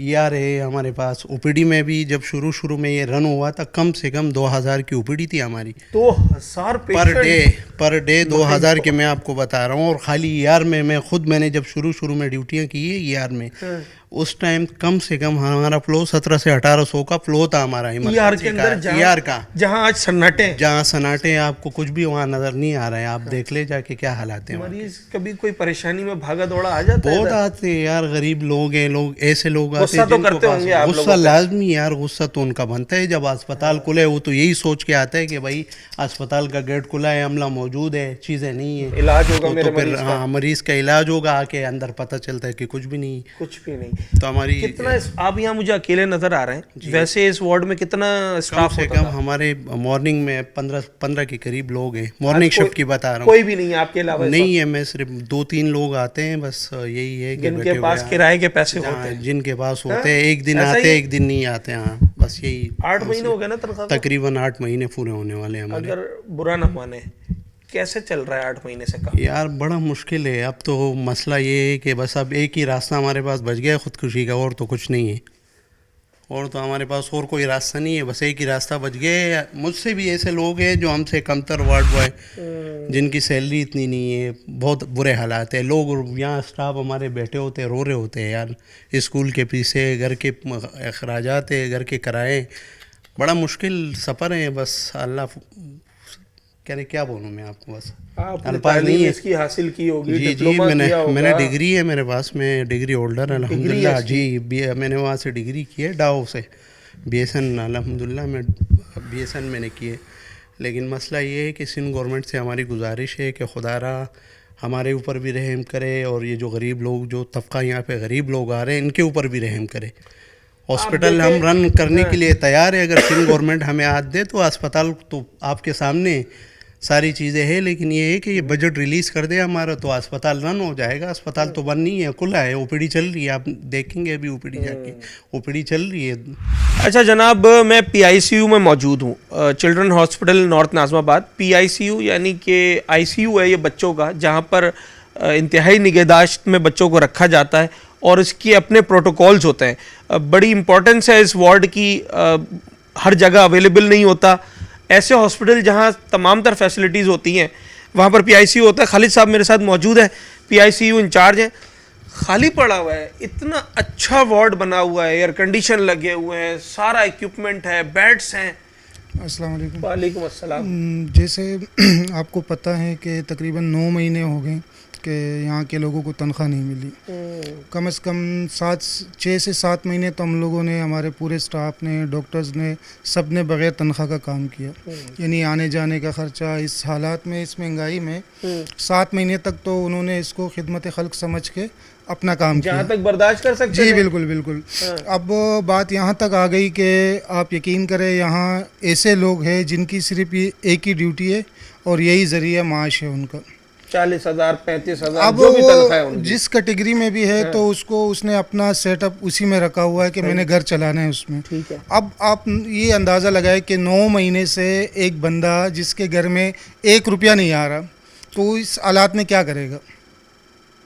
ER है हमारे पास। OPD में भी जब शुरू में ये रन हुआ था, कम से कम 2000 की OPD थी हमारी। 2000 पर डे 2000 के मैं आपको बता रहा हूँ। और खाली ER में मैंने जब शुरू में ड्यूटियाँ की है ER में, उस टाइम कम से कम हमारा फ्लो 1700 से 1800 का फ्लो था हमारा ER के अंदर, ER का, जहाँ आज सन्नाटे हैं। जहाँ सन्नाटे आपको कुछ भी वहाँ नजर नहीं आ रहा है। आप देख ले जाके क्या हालात हैं। मरीज कभी कोई परेशानी में भागा दौड़ा आ जाता है? बहुत आते हैं यार, गरीब लोग हैं, ऐसे लोग आते गुस्सा हैं तो जिनको करते पास- होंगे आप गुस्सा लोगों पे। लाजमी यार, गुस्सा तो उनका बनता है। जब अस्पताल खुले वो तो यही सोच के आता है कि भाई अस्पताल का गेट खुला है, अमला मौजूद है, चीजें नहीं है, इलाज होगा तो मेरे फिर मरीज का। हाँ, मरीज का इलाज होगा। आके अंदर पता चलता है कि कुछ भी नहीं। कुछ भी नहीं। तो हमारी कितना आप यहाँ मुझे अकेले नजर आ रहे हैं, वैसे इस वार्ड में कितना कम स्टाफ से होता कम था? हमारे मॉर्निंग में 15 के करीब लोग हैं। मॉर्निंग शिफ्ट की बता रहा हूँ। कोई भी नहीं है आपके अलावा? नहीं है, मैं सिर्फ 2-3 लोग आते हैं बस। यही है कि जिनके बैठे पास हुए हैं। किराए के पैसे हाँ, होते हैं, जिनके पास हाँ? होते हैं, एक दिन ऐसा ही आते है? हैं, एक दिन नहीं आते। हाँ बस यही। 8 महीने हो गए ना तनख्वाह को? तकरीबन 8 महीने पूरे होने वाले हैं हमारे। अगर बुरा ना माने, कैसे चल रहा है 8 महीने से काम? यार बड़ा मुश्किल है। अब तो मसला ये है कि बस अब एक ही रास्ता हमारे पास बच गया है खुदकुशी का, और तो कुछ नहीं है। और तो हमारे पास और कोई रास्ता नहीं है, बस एक ही रास्ता बच गया है। मुझसे भी ऐसे लोग हैं जो हमसे कमतर वार्ड बॉय, जिनकी सैलरी इतनी नहीं है, बहुत बुरे हालात है। लोग यहाँ स्टाफ हमारे बैठे होते हैं, रो रहे होते हैं यार। स्कूल के पीछे, घर के अखराजात है, घर के किराए, बड़ा मुश्किल सफ़र है। बस अल्लाह क्या बोलूँ मैं आपको, बस आपने अल्फाज नहीं तालीम है। इसकी हासिल की होगी, जी डिप्लोमा किया होगा। मैंने डिग्री है मेरे पास में, डिग्री होल्डर अल्हम्दुलिल्लाह। जी मैंने वहाँ से डिग्री की है, डाओ से BSN अल्हम्दुलिल्लाह में BSN मैंने की है। लेकिन मसला ये है कि सिंध गवर्नमेंट से हमारी गुजारिश है कि खुदारा हमारे ऊपर भी रहम करे, और ये जो गरीब लोग, जो तबका यहाँ पे गरीब लोग आ रहे हैं, इनके ऊपर भी रहम करे। हॉस्पिटल हम रन करने के लिए तैयार है। अगर सिंध गवर्नमेंट हमें हाथ दे तो अस्पताल तो आपके सामने सारी चीज़ें हैं, लेकिन ये है कि ये बजट रिलीज़ कर दे हमारा तो अस्पताल रन हो जाएगा। अस्पताल तो बंद नहीं है, खुला है। OPD चल रही है, आप देखेंगे अभी OPD जाके, OPD चल रही है। अच्छा जनाब, मैं PICU में मौजूद हूँ, children hospital north Nazimabad. PICU यानी कि ICU है ये बच्चों का, जहाँ पर इंतहाई निगहदाश्त में बच्चों को रखा जाता है और इसके अपने प्रोटोकॉल्स होते हैं। बड़ी इंपॉर्टेंस है इस वार्ड की, हर जगह अवेलेबल नहीं होता। ऐसे हॉस्पिटल जहाँ तमाम तर फैसिलिटीज़ होती हैं वहाँ पर PICU होता है। खालिद साहब मेरे साथ मौजूद है, PICU इंचार्ज हैं। खाली पड़ा हुआ है, इतना अच्छा वार्ड बना हुआ है, एयर कंडीशन लगे हुए हैं, सारा इक्विपमेंट है, बेड्स हैं। अस्सलाम वालेकुम। वालेकुम अस्सलाम। जैसे आपको पता है कि तकरीबन 9 महीने हो गए कि यहाँ के लोगों को तनख्वाह नहीं मिली। कम से कम 6 से 7 महीने तो हम लोगों ने, हमारे पूरे स्टाफ ने, डॉक्टर्स ने, सब ने बग़ैर तनख्वाह का काम किया। यानी आने जाने का ख़र्चा, इस हालात में, इस महंगाई में 7 महीने तक तो उन्होंने इसको खिदमत खल्क समझ के अपना काम किया, जहाँ तक बर्दाश्त कर सकते जी थे। बिल्कुल बिल्कुल। अब बात यहाँ तक आ गई कि आप यकीन करें, यहाँ ऐसे लोग हैं जिनकी सिर्फ ये एक ही ड्यूटी है और यही ज़रिया माश है उनका। 40,000 35,000 अब जो भी तनख्वाह है वो उनकी। जिस कैटेगरी में भी है तो उसको, उसने अपना सेटअप उसी में रखा हुआ है कि मैंने घर चलाना है उसमें। ठीक है। अब आप ये अंदाज़ा लगाए कि 9 महीने से एक बंदा जिसके घर में 1 रुपया नहीं आ रहा, तो इस हालात में क्या करेगा?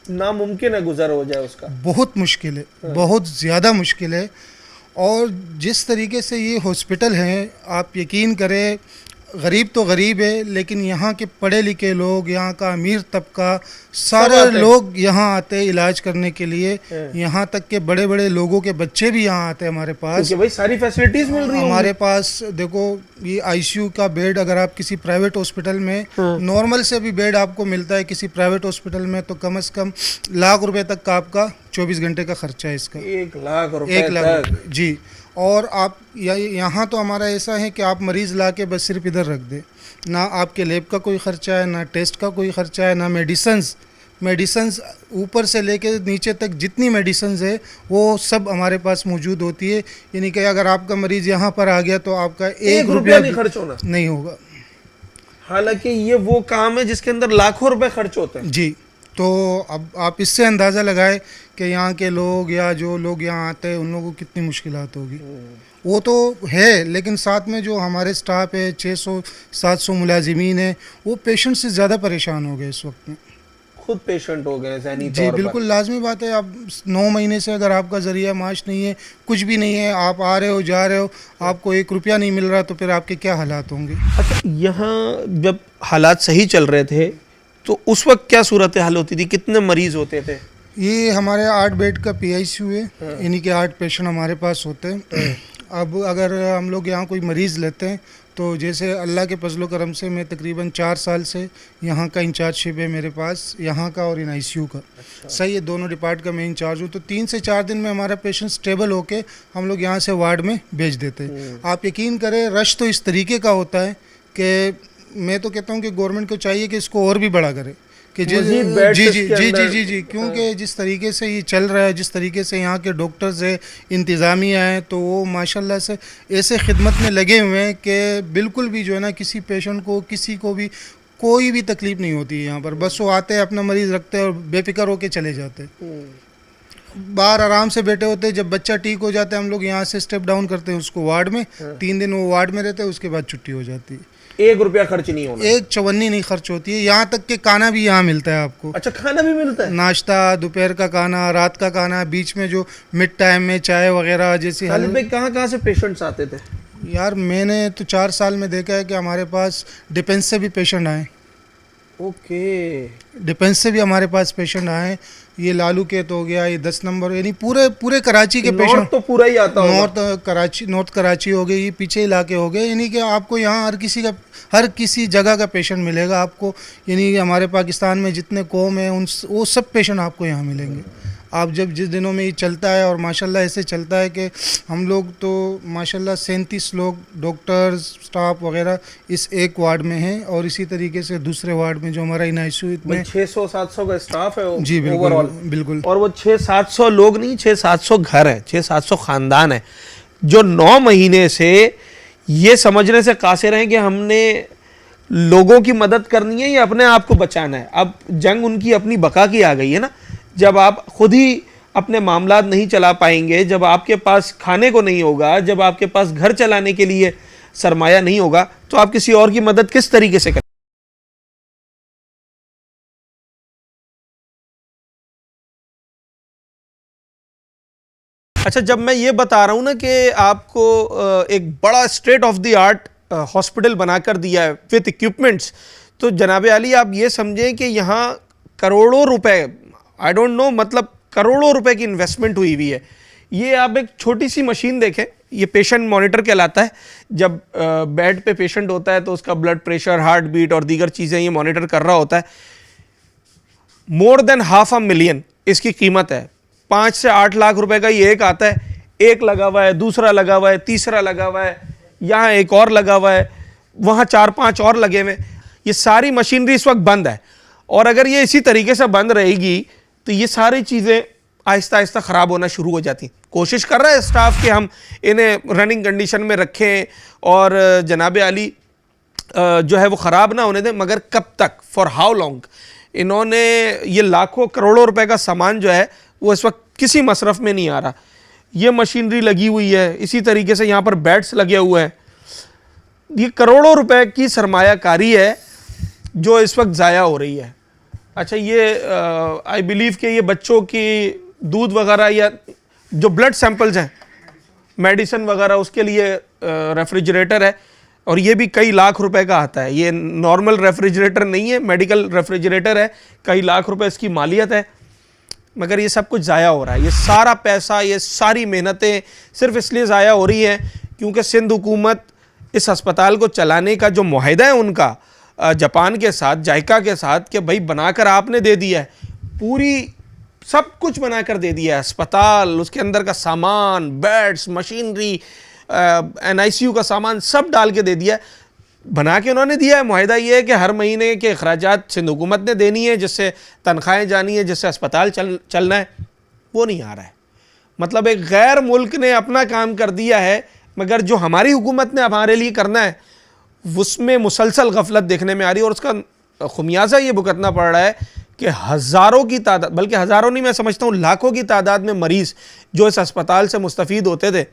नामुमकिन है गुजर हो जाए उसका। बहुत मुश्किल है, बहुत ज़्यादा मुश्किल है। और जिस तरीके से ये हॉस्पिटल हैं, आप यकीन करें, गरीब तो गरीब है, लेकिन यहाँ के पढ़े लिखे लोग, यहाँ का अमीर तबका, सारे लोग यहाँ आते हैं इलाज करने के लिए। यहाँ तक के बड़े बड़े लोगों के बच्चे भी यहाँ आते हैं हमारे पास, क्योंकि भाई सारी फैसिलिटीज मिल रही है हमारे पास। देखो ये ICU का बेड अगर आप किसी प्राइवेट हॉस्पिटल में, नॉर्मल से भी बेड आपको मिलता है किसी प्राइवेट हॉस्पिटल में, तो कम से कम लाख रुपए तक का आपका 24 घंटे का खर्चा है इसका। 1 लाख रुपए 1 लाख तक। जी। और आप यहाँ तो हमारा ऐसा है कि आप मरीज़ ला के बस सिर्फ इधर रख दे, ना आपके लैब का कोई ख़र्चा है, ना टेस्ट का कोई ख़र्चा है, ना मेडिसन्स ऊपर से लेके नीचे तक जितनी मेडिसन्स है वो सब हमारे पास मौजूद होती है। यानी कि अगर आपका मरीज़ यहाँ पर आ गया तो आपका 1 रुपया नहीं खर्च होना नहीं होगा। हालांकि ये वो काम है जिसके अंदर लाखों रुपए खर्च होते हैं। जी। तो अब आप इससे अंदाज़ा लगाए कि यहाँ के लोग या जो लोग यहाँ आते हैं उन लोगों को कितनी मुश्किलात होगी। वो तो है, लेकिन साथ में जो हमारे स्टाफ है 600-700 मुलाजिमीन है, वो पेशेंट से ज़्यादा परेशान हो गए इस वक्त में। खुद पेशेंट हो गए ज़हनी जी तौर पर। बिल्कुल लाजमी बात है। अब 9 महीने से अगर आपका ज़रिया माश नहीं है, कुछ भी नहीं है, आप आ रहे हो जा रहे हो, आपको 1 रुपया नहीं मिल रहा, तो फिर आपके क्या हालात होंगे। अच्छा, यहाँ जब हालात सही चल रहे थे तो उस वक्त क्या सूरत हाल होती थी, कितने मरीज़ होते थे? ये हमारे 8 बेड का PICU है, इन्हीं के 8 पेशेंट हमारे पास होते हैं। अब अगर हम लोग यहाँ कोई मरीज़ लेते हैं तो जैसे अल्लाह के फजलो करम से मैं तकरीबन 4 साल से यहाँ का इंचार्जशिप है मेरे पास, यहाँ का और इन ICU का। सही है, दोनों डिपार्ट का मैं इंचार्ज हूँ। तो 3 से 4 दिन में हमारा पेशेंट स्टेबल होके हम लोग यहाँ से वार्ड में भेज देते हैं। आप यकीन करें, रश तो इस तरीके का होता है कि मैं तो कहता हूँ कि गवर्नमेंट को चाहिए कि इसको और भी बड़ा करे कि जी जी, क्योंकि जिस तरीके से ये चल रहा है, जिस तरीके से यहाँ के डॉक्टर्स है, इंतज़ामिया है, तो वो माशाल्लाह से ऐसे खिदमत में लगे हुए हैं कि बिल्कुल भी जो है ना किसी पेशेंट को, किसी को भी कोई भी तकलीफ़ नहीं होती है यहाँ पर। बस वो आते हैं, अपना मरीज़ रखते हैं और बेफिक्र होके चले जाते हैं। बाहर आराम से बैठे होते हैं। जब बच्चा ठीक हो जाता है हम लोग यहाँ से स्टेप डाउन करते हैं उसको वार्ड में। 3 दिन वो वार्ड में रहते हैं, उसके बाद छुट्टी हो जाती है। 1 रुपया खर्च नहीं होना, 1 चवन्नी नहीं खर्च होती है। यहाँ तक कि खाना भी यहाँ मिलता है आपको। अच्छा, खाना भी मिलता है? नाश्ता, दोपहर का खाना, रात का खाना, बीच में जो मिड टाइम में चाय वगैरह जैसी। कहाँ से पेशेंट्स आते थे? यार मैंने तो 4 साल में देखा है कि हमारे पास डिफेंस से भी पेशेंट आए। ओके, डिफेंस से भी हमारे पास पेशेंट आए। ये लालू केत हो गया, ये 10 नंबर, यानी पूरे कराची के पेशेंट तो पूरा ही आता होगा। नॉर्थ कराची हो गई, ये पीछे इलाके हो गए। यानी कि आपको यहाँ हर किसी जगह का पेशेंट मिलेगा आपको। यानी कि हमारे पाकिस्तान में जितने कौम हैं वो सब पेशेंट आपको यहाँ मिलेंगे। आप जब जिस दिनों में ये चलता है, और माशाल्लाह ऐसे चलता है कि हम लोग तो माशाल्लाह 37 लोग डॉक्टर्स, स्टाफ वगैरह इस एक वार्ड में हैं, और इसी तरीके से दूसरे वार्ड में जो हमारा इन ICU में 600-700 का स्टाफ है। जी बिल्कुल। और वो 600-700 लोग नहीं, 600-700 घर है, 600-700 ख़ानदान है जो 9 महीने से ये समझने से कासिर हैं कि हमने लोगों की मदद करनी है या अपने आप को बचाना है। अब जंग उनकी अपनी बका की आ गई है ना। जब आप खुद ही अपने मामलात नहीं चला पाएंगे, जब आपके पास खाने को नहीं होगा, जब आपके पास घर चलाने के लिए सरमाया नहीं होगा, तो आप किसी और की मदद किस तरीके से करें? अच्छा, जब मैं ये बता रहा हूँ ना कि आपको एक बड़ा state of the art hospital बनाकर दिया है विद इक्विपमेंट्स, तो जनाब आली आप ये समझें कि यहाँ करोड़ों रुपए, आई डोंट नो, मतलब करोड़ों रुपए की इन्वेस्टमेंट हुई हुई है। ये आप एक छोटी सी मशीन देखें, ये पेशेंट मॉनिटर कहलाता है। जब बेड पे पेशेंट होता है तो उसका ब्लड प्रेशर, हार्ट बीट और दीगर चीज़ें ये मॉनिटर कर रहा होता है। मोर देन $500,000 इसकी कीमत है। 5 से 8 लाख रुपए का ये एक आता है। एक लगा हुआ है, दूसरा लगा हुआ है, तीसरा लगा हुआ है, यहाँ एक और लगा हुआ है, वहाँ 4-5 और लगे हुए। ये सारी मशीनरी इस वक्त बंद है, और अगर ये इसी तरीके से बंद रहेगी तो ये सारी चीज़ें आहिस्ता आहिस्ता ख़राब होना शुरू हो जाती। कोशिश कर रहा है स्टाफ कि हम इन्हें रनिंग कंडीशन में रखें और जनाब आली जो है वो ख़राब ना होने दें, मगर कब तक, फॉर हाउ लॉन्ग? इन्होंने ये लाखों करोड़ों रुपए का सामान जो है वो इस वक्त किसी मसरफ़ में नहीं आ रहा। ये मशीनरी लगी हुई है, इसी तरीके से यहाँ पर बेड्स लगे हुए हैं। ये करोड़ों रुपए की सरमायाकारी है जो इस वक्त ज़ाया हो रही है। अच्छा, ये आई बिलीव कि ये बच्चों की दूध वगैरह या जो ब्लड सैंपल्स हैं, मेडिसिन वगैरह, उसके लिए रेफ्रिजरेटर है, और ये भी कई लाख रुपए का आता है। ये नॉर्मल रेफ्रिजरेटर नहीं है, मेडिकल रेफ्रिजरेटर है, कई लाख रुपए इसकी मालियत है। मगर ये सब कुछ ज़ाया हो रहा है। ये सारा पैसा, ये सारी मेहनतें सिर्फ इसलिए ज़ाया हो रही हैं क्योंकि सिंध हुकूमत इस अस्पताल को चलाने का जो मुआहिदा है उनका जापान के साथ, जायका के साथ, कि भाई बनाकर आपने दे दिया है, पूरी सब कुछ बना कर दे दिया है, अस्पताल, उसके अंदर का सामान, बेड्स, मशीनरी, NICU का सामान सब डाल के दे दिया है, बना के उन्होंने दिया है। मुआहिदा ये है कि हर महीने के अखराजात सिंध हुकूमत ने देनी है, जिससे तनख्वाहें जानी है, जिससे अस्पताल चलना है, वो नहीं आ रहा है। मतलब एक गैर मुल्क ने अपना काम कर दिया है, मगर जो हमारी हुकूमत ने हमारे लिए करना है उसमें मुसलसल गफलत देखने में आ रही है, और उसका खुमियाजा ये भुगतना पड़ रहा है कि हज़ारों की तादाद, बल्कि हज़ारों नहीं, मैं समझता हूँ लाखों की तादाद में मरीज़ जो इस अस्पताल से मुस्तफ़ीद होते थे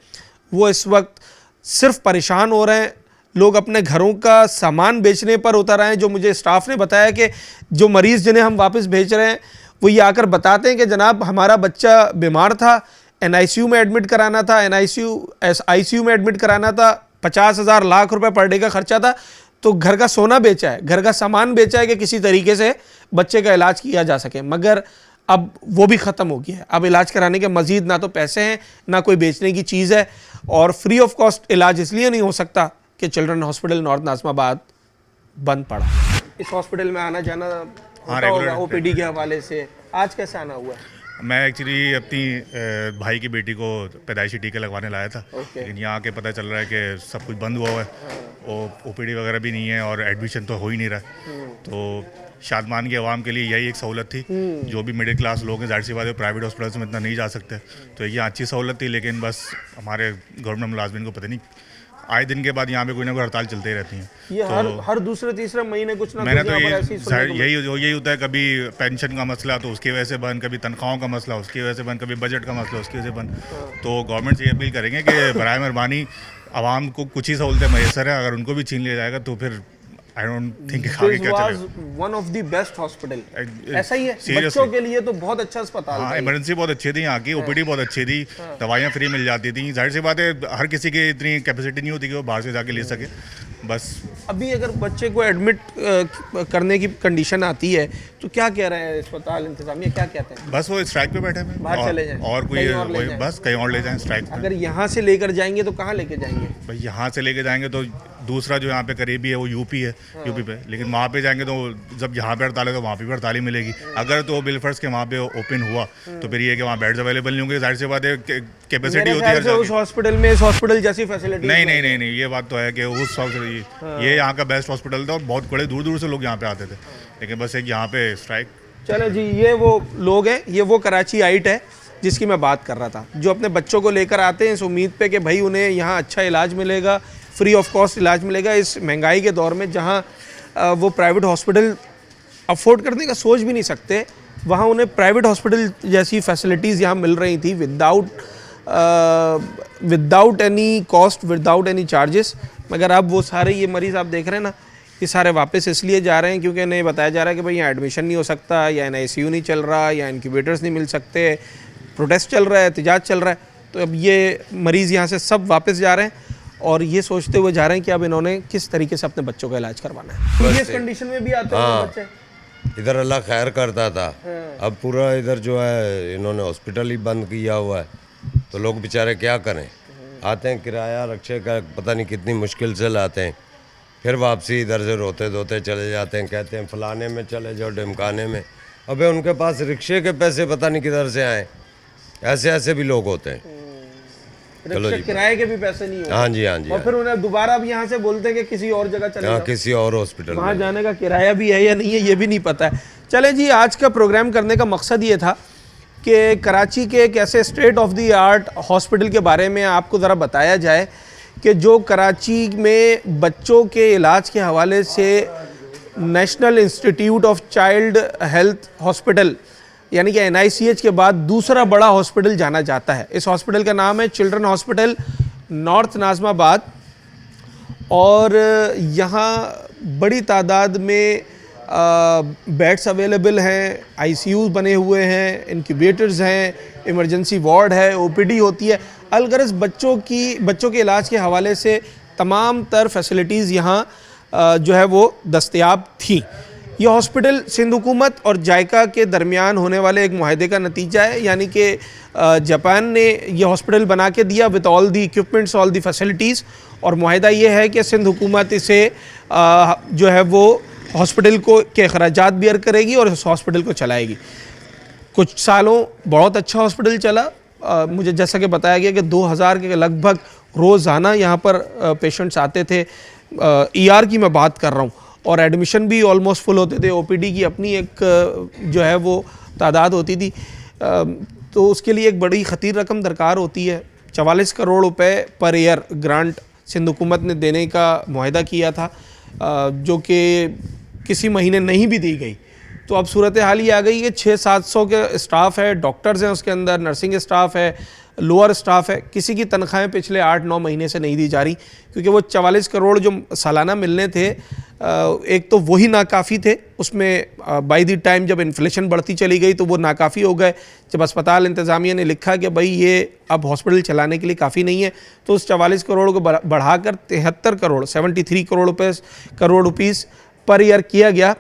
वो इस वक्त सिर्फ परेशान हो रहे हैं। लोग अपने घरों का सामान बेचने पर उतर आए हैं। जो मुझे स्टाफ ने बताया कि जो मरीज़ जिन्हें हम वापस भेज रहे हैं वो ये आकर बताते हैं कि जनाब हमारा बच्चा बीमार था, NICU में एडमिट कराना था, ICU में एडमिट कराना था, 50,000 लाख रुपए पर डे का खर्चा था, तो घर का सोना बेचा है, घर का सामान बेचा है कि किसी तरीके से बच्चे का इलाज किया जा सके, मगर अब वो भी ख़त्म हो गया है। अब इलाज कराने के मज़ीद ना तो पैसे हैं, ना कोई बेचने की चीज़ है, और फ्री ऑफ कॉस्ट इलाज इसलिए नहीं हो सकता कि चिल्ड्रन हॉस्पिटल नॉर्थ नाज़िमाबाद बंद पड़ा। इस हॉस्पिटल में आना जाना होता होगा OPD के हवाले से, आज कैसे आना हुआ है? मैं एक्चुअली अपनी भाई की बेटी को पैदाइशी टीके लगवाने लाया था, लेकिन यहाँ आके पता चल रहा है कि सब कुछ बंद हुआ है, और OPD वगैरह भी नहीं है, और एडमिशन तो हो ही नहीं रहा। तो शादमान की आवाम के लिए यही एक सहूलत थी। जो भी मिडिल क्लास लोग हैं, जाहिर सी बात है प्राइवेट हॉस्पिटल्स में इतना नहीं जा सकते, तो ये अच्छी सहूलत थी। लेकिन बस हमारे गवर्नमेंट मुलाजमिन को पता नहीं, आए दिन के बाद यहाँ पे कोई ना कोई हड़ताल चलते ही रहती हैं। ये तो हर दूसरे तीसरे महीने कुछ ना मैंने कुछ तो यही होता है, कभी पेंशन का मसला तो उसकी वजह से बंद, कभी तनख्वाहों का मसला उसकी वजह से बंद, कभी बजट का मसला उसकी वजह से बंद। तो गवर्नमेंट से ये अपील करेंगे कि बराए मेहरबानी आवाम को कुछ ही सहूलतें मैसर है, अगर उनको भी छीन लिया जाएगा तो फिर आई डोंट थिंक आगे क्या चलेगा। One of the best hospital, ऐसा ही है, बच्चों के लिए तो बहुत अच्छा अस्पताल हाँ, इमरजेंसी बहुत अच्छी थी यहाँ की, OPD बहुत अच्छी थी, दवाइयाँ फ्री मिल जाती थी। जाहिर सी बात है हर किसी की इतनी कैपेसिटी नहीं होती कि वो बाहर से जाके ले सके। बस अभी अगर बच्चे को एडमिट करने की कंडीशन आती है तो क्या कह रहे हैं अस्पताल इंतजामिया, क्या कहते हैं? बस वो स्ट्राइक पे बैठे हैं, बाहर चले जाएं, और कोई बस कहीं और ले जाएं स्ट्राइक पे। अगर यहाँ से लेकर जाएंगे तो कहाँ लेके जाएंगे? भाई यहाँ से लेके जाएंगे तो दूसरा जो यहाँ पे करीबी है वो यूपी है, यूपी पे, लेकिन वहाँ पे जाएंगे तो जब यहाँ पे हड़ताल है तो वहाँ पे भी हड़ताल ही मिलेगी। अगर तो बिलफर्स के वहाँ पे ओपन हुआ तो फिर ये कि वहाँ बेड्स अवेलेबल नहीं होंगे, जाहिर सी बात है कैपेसिटी होती है उस हॉस्पिटल में, इस हॉस्पिटल जैसी फैसिलिटी नहीं, ये बात तो है कि उस ये यहाँ का बेस्ट हॉस्पिटल था और बहुत बड़े दूर दूर से लोग यहाँ पे आते थे, लेकिन बस एक यहाँ पे स्ट्राइक। चलो जी, ये वो लोग हैं, ये वो कराची आइट है जिसकी मैं बात कर रहा था, जो अपने बच्चों को लेकर आते हैं इस उम्मीद पे कि भाई उन्हें यहाँ अच्छा इलाज मिलेगा, फ्री ऑफ कॉस्ट इलाज मिलेगा इस महंगाई के दौर में, जहाँ वो प्राइवेट हॉस्पिटल अफोर्ड करने का सोच भी नहीं सकते, वहाँ उन्हें प्राइवेट हॉस्पिटल जैसी फैसिलिटीज़ यहाँ मिल रही थी without any cost, without any charges. मगर अब वो सारे ये मरीज़ आप देख रहे हैं ना, ये सारे वापस इसलिए जा रहे हैं क्योंकि इन्हें बताया जा रहा है कि भाई यहाँ एडमिशन नहीं हो सकता, या NICU नहीं चल रहा, या इनक्यूबेटर्स नहीं मिल सकते, प्रोटेस्ट चल रहा है, एहतजाज चल रहा है। तो अब ये मरीज़ यहाँ से सब वापस जा रहे हैं और ये सोचते हुए जा रहे हैं कि अब इन्होंने किस तरीके से अपने बच्चों का इलाज करवाना है। इस कंडीशन में भी आते हैं बच्चे, इधर अल्लाह खैर करता था, अब पूरा इधर जो है इन्होंने हॉस्पिटल ही बंद किया हुआ है, तो लोग बेचारे क्या करें, आते हैं किराया रक्शे का पता नहीं कितनी मुश्किल से लाते हैं, फिर वापसी इधर से रोते धोते चले जाते हैं, कहते हैं फलाने में चले जाओ, ढिमकाने में। अबे उनके पास रिक्शे के पैसे पता नहीं किधर से आए, ऐसे भी लोग होते हैं। चलो जी, किराए के भी पैसे नहीं होते। हाँ जी, और फिर उन्हें दोबारा अब यहाँ से बोलते हैं कि किसी और जगह चले जाओ, किसी और हॉस्पिटल, वहाँ जाने का किराया भी है या नहीं है ये भी नहीं पता है। चले जी, आज का प्रोग्राम करने का मकसद ये था कि कराची के एक ऐसे state of the art hospital के बारे में आपको ज़रा बताया जाए कि जो कराची में बच्चों के इलाज के हवाले से national institute of child health hospital यानी कि NICH के बाद दूसरा बड़ा हॉस्पिटल जाना जाता है। इस हॉस्पिटल का नाम है चिल्ड्रन हॉस्पिटल नॉर्थ नाज़िमाबाद, और यहाँ बड़ी तादाद में बेड्स अवेलेबल हैं, ICUs बने हुए हैं, इनक्यूबेटर्स हैं, इमरजेंसी वार्ड है, OPD होती है। अलगरज बच्चों के इलाज के हवाले से तमाम तर फैसिलिटीज़ यहाँ जो है वो दस्तयाब थी। ये हॉस्पिटल सिंध हुकूमत और जायका के दरमियान होने वाले एक मुआहदे का नतीजा है, यानी कि जापान ने ये हॉस्पिटल बना के दिया with all the equipments, all the facilities, और मुआहदा ये है कि सिंध हुकूमत इसे जो है वो हॉस्पिटल को के अखराजात बियर करेगी और इस हॉस्पिटल को चलाएगी। कुछ सालों बहुत अच्छा हॉस्पिटल चला। मुझे जैसा कि बताया गया कि 2000 के लगभग रोज़ाना यहाँ पर पेशेंट्स आते थे। ER की मैं बात कर रहा हूँ, और एडमिशन भी ऑलमोस्ट फुल होते थे। OPD की अपनी एक जो है वो तादाद होती थी। तो उसके लिए एक बड़ी ख़तीर रकम दरकार होती है। 44 करोड़ रुपए पर ईयर ग्रांट सिंध हुकूमत ने देने का मुआहदा किया था, जो कि किसी महीने नहीं भी दी गई। तो अब सूरत हाल ये आ गई कि 600-700 के स्टाफ है, डॉक्टर्स हैं उसके अंदर, नर्सिंग स्टाफ है, लोअर स्टाफ है। किसी की तनख्वाहें पिछले 8-9 महीने से नहीं दी जा रही, क्योंकि वो 44 करोड़ जो सालाना मिलने थे, एक तो वही नाकाफ़ी थे। उसमें बाई दी टाइम जब इन्फ्लेशन बढ़ती चली गई तो वो नाकाफ़ी हो गए। जब अस्पताल इंतज़ामिया ने लिखा कि भाई ये अब हॉस्पिटल चलाने के लिए काफ़ी नहीं है, तो उस 44 करोड़ को बढ़ाकर 73 crore 73 crore rupees per year किया गया,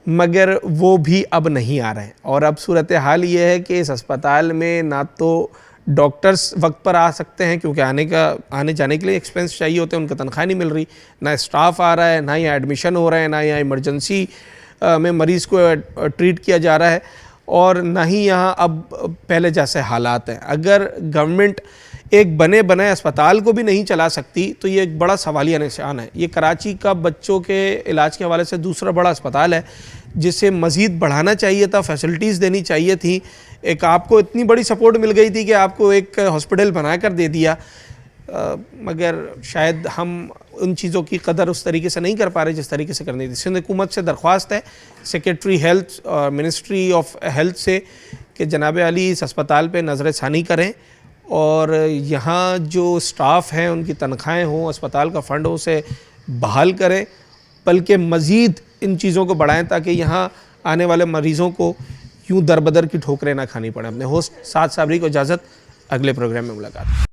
मगर वो भी अब नहीं आ रहे हैं। और अब सूरत हाल ये है कि इस अस्पताल में ना तो डॉक्टर्स वक्त पर आ सकते हैं, क्योंकि आने जाने के लिए एक्सपेंस चाहिए होते हैं, उनका तनख्वाह नहीं मिल रही, ना स्टाफ आ रहा है, ना यहाँ एडमिशन हो रहे हैं, ना यहाँ इमरजेंसी में मरीज़ को ट्रीट किया जा रहा है, और ना ही यहाँ अब पहले जैसे हालात हैं। अगर गवर्नमेंट एक बने बनाए अस्पताल को भी नहीं चला सकती तो ये एक बड़ा सवालिया निशान है। ये कराची का बच्चों के इलाज के हवाले से दूसरा बड़ा अस्पताल है, जिसे मज़ीद बढ़ाना चाहिए था, फैसिलिटीज़ देनी चाहिए थी। एक आपको इतनी बड़ी सपोर्ट मिल गई थी कि आपको एक हॉस्पिटल बना कर दे दिया, मगर शायद हम उन चीज़ों की कदर उस तरीके से नहीं कर पा रहे जिस तरीके से करनी थी। सिंध हुकूमत से दरख्वास्त है सेक्रेटरी हेल्थ और मिनिस्ट्री ऑफ हेल्थ से कि जनाब अली इस अस्पताल पे नज़र षानी करें, और यहाँ जो स्टाफ हैं उनकी तनख्वाहें हों, अस्पताल का फ़ंड हो, उसे बहाल करें, बल्कि मज़ीद इन चीज़ों को बढ़ाएं ताकि यहाँ आने वाले मरीज़ों को यूँ दर बदर की ठोकरें ना खानी पड़े। अपने होस्ट साद साबरी को इजाज़त, अगले प्रोग्राम में मुलाकात।